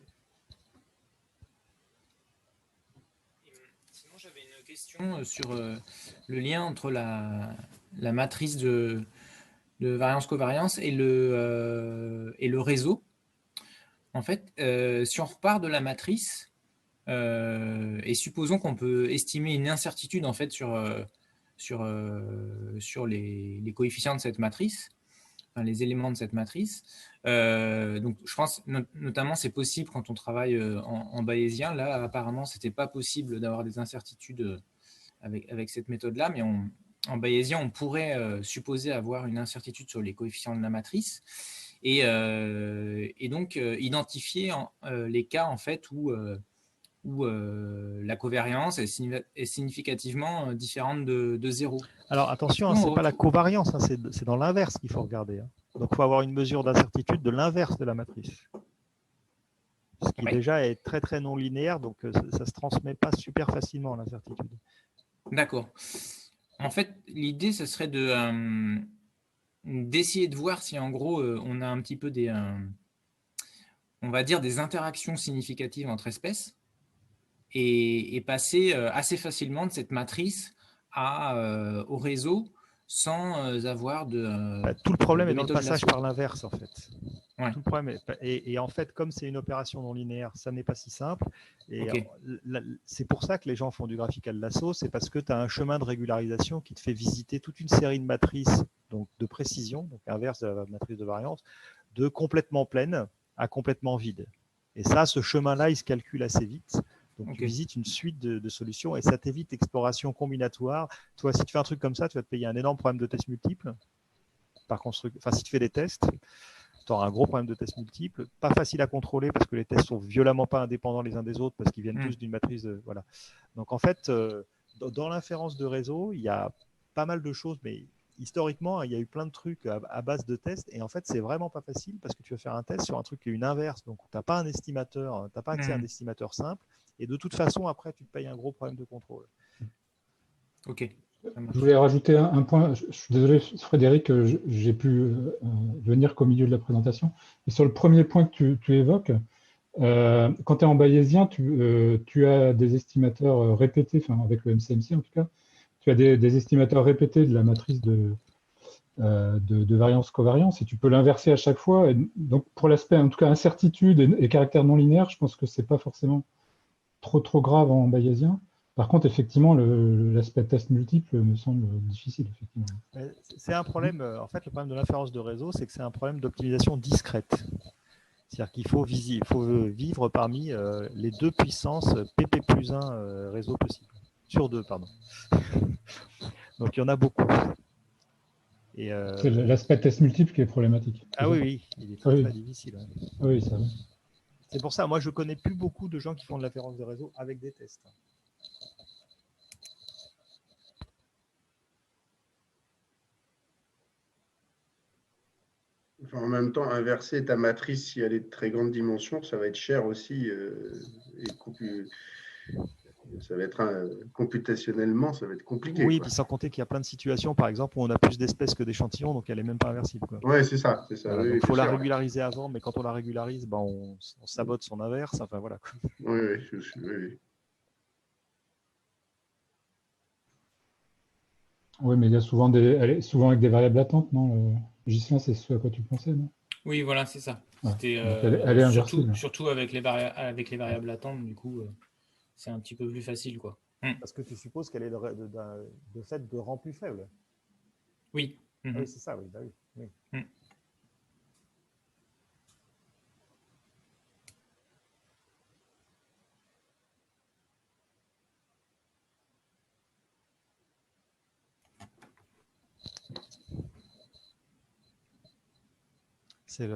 Sinon, j'avais une question sur le lien entre la matrice de variance-covariance et le réseau. En fait, si on repart de la matrice, et supposons qu'on peut estimer une incertitude en fait sur les coefficients de cette matrice, enfin, les éléments de cette matrice. Donc, je pense notamment c'est possible quand on travaille en bayésien. Là, apparemment, c'était pas possible d'avoir des incertitudes avec cette méthode-là, mais en bayésien, on pourrait supposer avoir une incertitude sur les coefficients de la matrice et donc identifier les cas en fait où la covariance est significativement différente de 0. Alors attention, ce n'est pas la covariance, c'est dans l'inverse qu'il faut regarder. Donc il faut avoir une mesure d'incertitude de l'inverse de la matrice. Ce qui déjà est très très non linéaire, donc ça ne se transmet pas super facilement l'incertitude. D'accord. En fait, l'idée, ce serait d'essayer de voir si en gros on a un petit peu on va dire des interactions significatives entre espèces. Et passer assez facilement de cette matrice au réseau sans avoir de. Tout le problème de est dans le méthode passage lasso. par l'inverse, en fait. Ouais. Tout le problème et en fait, comme c'est une opération non linéaire, ça n'est pas si simple. Et Ok. c'est pour ça que les gens font du graphical lasso, c'est parce que tu as un chemin de régularisation qui te fait visiter toute une série de matrices donc de précision, donc inverse de la matrice de variance, de complètement pleine à complètement vide. Et ça, ce chemin-là, il se calcule assez vite. Donc, Ok. tu visites une suite de solutions et ça t'évite l'exploration combinatoire. Toi, si tu fais un truc comme ça, tu vas te payer un énorme problème de tests multiples. Enfin, si tu fais des tests, tu auras un gros problème de tests multiples, pas facile à contrôler parce que les tests sont violemment pas indépendants les uns des autres parce qu'ils viennent tous d'une matrice. Voilà. Donc en fait, dans l'inférence de réseau, il y a pas mal de choses, mais historiquement, il y a eu plein de trucs à base de tests et en fait, c'est vraiment pas facile parce que tu vas faire un test sur un truc qui est une inverse, donc tu n'as pas un estimateur, tu n'as pas accès à un estimateur simple et de toute façon, après, tu te payes un gros problème de contrôle. Ok. Je voulais rajouter un point. Je suis désolé, Frédéric, j'ai pu venir qu'au milieu de la présentation. Mais sur le premier point que tu évoques, quand tu es en bayésien, tu as des estimateurs répétés, enfin avec le MCMC en tout cas, tu as des estimateurs répétés de la matrice de variance-covariance et tu peux l'inverser à chaque fois. Et donc pour l'aspect, en tout cas, incertitude et caractère non linéaire, je pense que ce n'est pas forcément trop grave en bayésien. Par contre, effectivement, l'aspect test multiple me semble difficile. Effectivement. C'est un problème, en fait, le problème de l'inférence de réseau, c'est que c'est un problème d'optimisation discrète. C'est-à-dire qu'il faut vivre parmi les deux puissances PP plus 1 réseau possible. Sur 2, pardon. Donc, il y en a beaucoup. C'est l'aspect test multiple qui est problématique. Ah oui, il est très difficile. Ouais. Oui, ça va. C'est pour ça, moi, je connais plus beaucoup de gens qui font de l'inférence de réseau avec des tests. Enfin, en même temps, inverser ta matrice si elle est de très grande dimension, ça va être cher aussi. Ça va être computationnellement, ça va être compliqué. Oui, puis sans compter qu'il y a plein de situations, par exemple, où on a plus d'espèces que d'échantillons, donc elle n'est même pas inversible. Oui, c'est ça. Voilà, oui, il faut la régulariser avant, mais quand on la régularise, on sabote son inverse. Enfin, voilà. Oui. Oui, mais il y a souvent avec des variables latentes, non Ghislain, c'est ce à quoi tu pensais, non? Oui, voilà, c'est ça. C'était elle est inversible. Surtout avec les variables latentes, du coup, c'est un petit peu plus facile, quoi. Parce que tu supposes qu'elle est de fait de rang plus faible. Oui. Ah oui, c'est ça, oui. Bah oui. C'est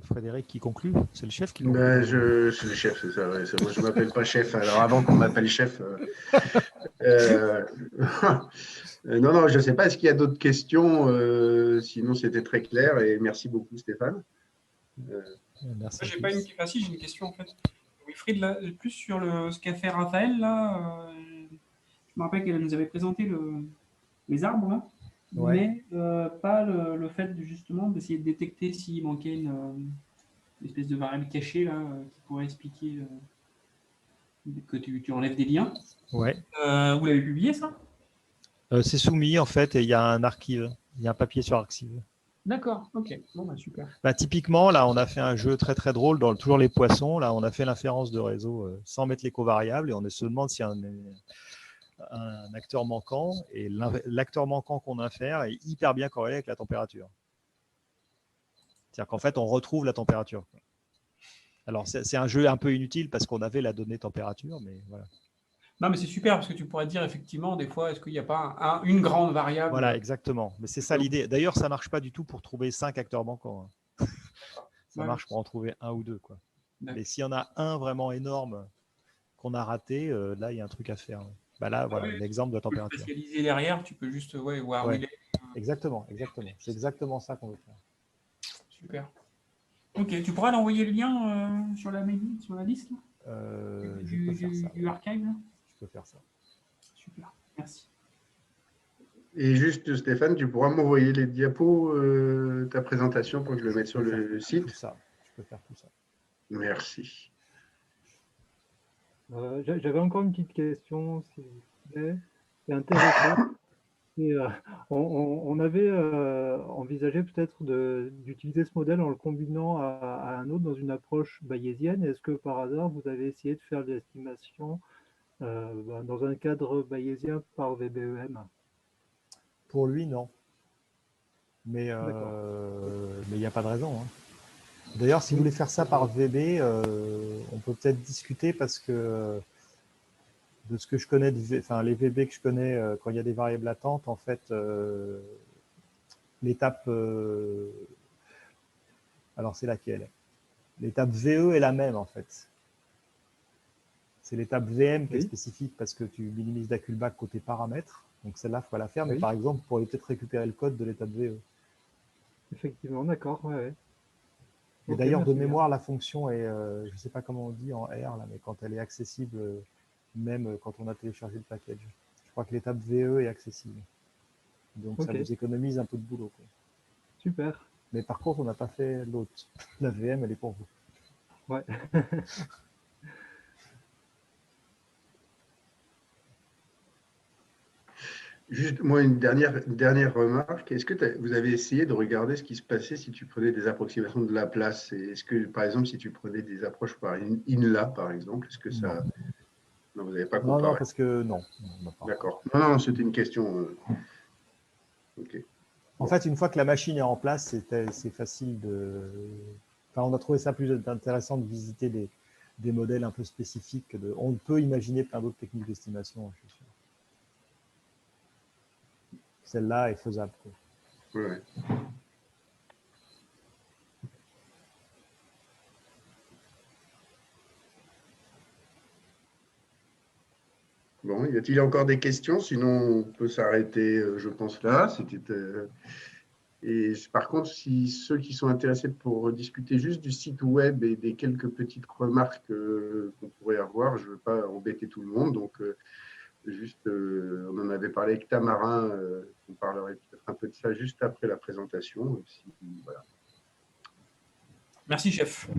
Frédéric qui conclut. C'est le chef qui conclut. C'est le chef, c'est ça. Ouais. Moi, je ne m'appelle pas chef. Alors, avant qu'on m'appelle chef. Non, je ne sais pas. Est-ce qu'il y a d'autres questions? Sinon, c'était très clair. Et merci beaucoup, Stéphane. Merci. J'ai pas une... Ah, si, j'ai une question en fait. Wilfried, là, plus sur ce qu'a fait Raphaël, là, je me rappelle qu'elle nous avait présenté les arbres, là, mais pas le fait justement d'essayer de détecter s'il manquait une espèce de variable cachée là, qui pourrait expliquer que tu enlèves des liens. Ouais. Vous l'avez publié ça? C'est soumis en fait et il y a un archive, il y a un papier sur Arxiv. D'accord, ok, bon bah super. Typiquement, là, on a fait un jeu très très drôle dans toujours les poissons. Là, on a fait l'inférence de réseau sans mettre les covariables et on se demande s'il y a un acteur manquant et l'acteur manquant qu'on infère est hyper bien corrélé avec la température. C'est-à-dire qu'en fait, on retrouve la température. Alors, c'est un jeu un peu inutile parce qu'on avait la donnée température, mais voilà. Non, mais c'est super parce que tu pourrais dire effectivement, des fois, est-ce qu'il n'y a pas une grande variable? Voilà, exactement. Mais c'est ça l'idée. D'ailleurs, ça ne marche pas du tout pour trouver 5 acteurs manquants. Ça marche pour en trouver 1 ou 2. Quoi. Mais s'il y en a un vraiment énorme qu'on a raté, là, il y a un truc à faire. Là, voilà, l'exemple de la température. Spécialiser derrière, tu peux juste voir où il est. Exactement. C'est exactement ça qu'on veut faire. Super. Ok, tu pourras l'envoyer le lien sur la liste du archive là? Je peux faire ça. Super, merci. Et juste, Stéphane, tu pourras m'envoyer les diapos, ta présentation pour que je le mette sur le site? Je peux faire tout ça. Merci. J'avais encore une petite question, s'il vous plaît. C'est intéressant. On avait envisagé peut-être d'utiliser ce modèle en le combinant à un autre dans une approche bayésienne. Est-ce que par hasard, vous avez essayé de faire des estimations dans un cadre bayésien par VBEM? Pour lui, non. Mais D'accord. il n'y a pas de raison, hein. D'ailleurs, si vous voulez faire ça par VB, on peut peut-être discuter parce que de ce que je connais, enfin les VB que je connais, quand il y a des variables latentes, en fait, l'étape, alors c'est laquelle? L'étape VE est la même en fait. C'est l'étape VM qui est Oui. spécifique parce que tu minimises la callback côté paramètres. Donc celle-là, il faut la faire. Mais Oui. par exemple, vous pourriez peut-être récupérer le code de l'étape VE. Effectivement, d'accord. Ouais, ouais. Et Ok, d'ailleurs, de merci bien. mémoire, la fonction est, je ne sais pas comment on dit en R, là, mais quand elle est accessible, même quand on a téléchargé le package. Je crois que l'étape VE est accessible. Donc ça Ok, vous économise un peu de boulot, quoi. super. Mais par contre, on n'a pas fait l'autre. La VM, elle est pour vous. Ouais. Juste, moi, une dernière remarque. Est-ce que vous avez essayé de regarder ce qui se passait si tu prenais des approximations de Laplace? Est-ce que, par exemple, si tu prenais des approches par INLA, par exemple, est-ce que ça… Non, vous n'avez pas Non, comparé. parce que non. On n'a pas. D'accord. Non, c'était une question. Ok. En fait, une fois que la machine est en place, c'est facile de. Enfin, on a trouvé ça plus intéressant de visiter des modèles un peu spécifiques. On peut imaginer plein d'autres techniques d'estimation, je suis sûr. Celle-là est faisable, quoi. Ouais. Bon, y a-t-il encore des questions? Sinon, on peut s'arrêter, je pense, là. Et par contre, si ceux qui sont intéressés pour discuter juste du site web et des quelques petites remarques qu'on pourrait avoir, je ne veux pas embêter tout le monde. Donc, on en avait parlé avec Tamarin. On parlerait peut-être un peu de ça juste après la présentation. Merci, chef.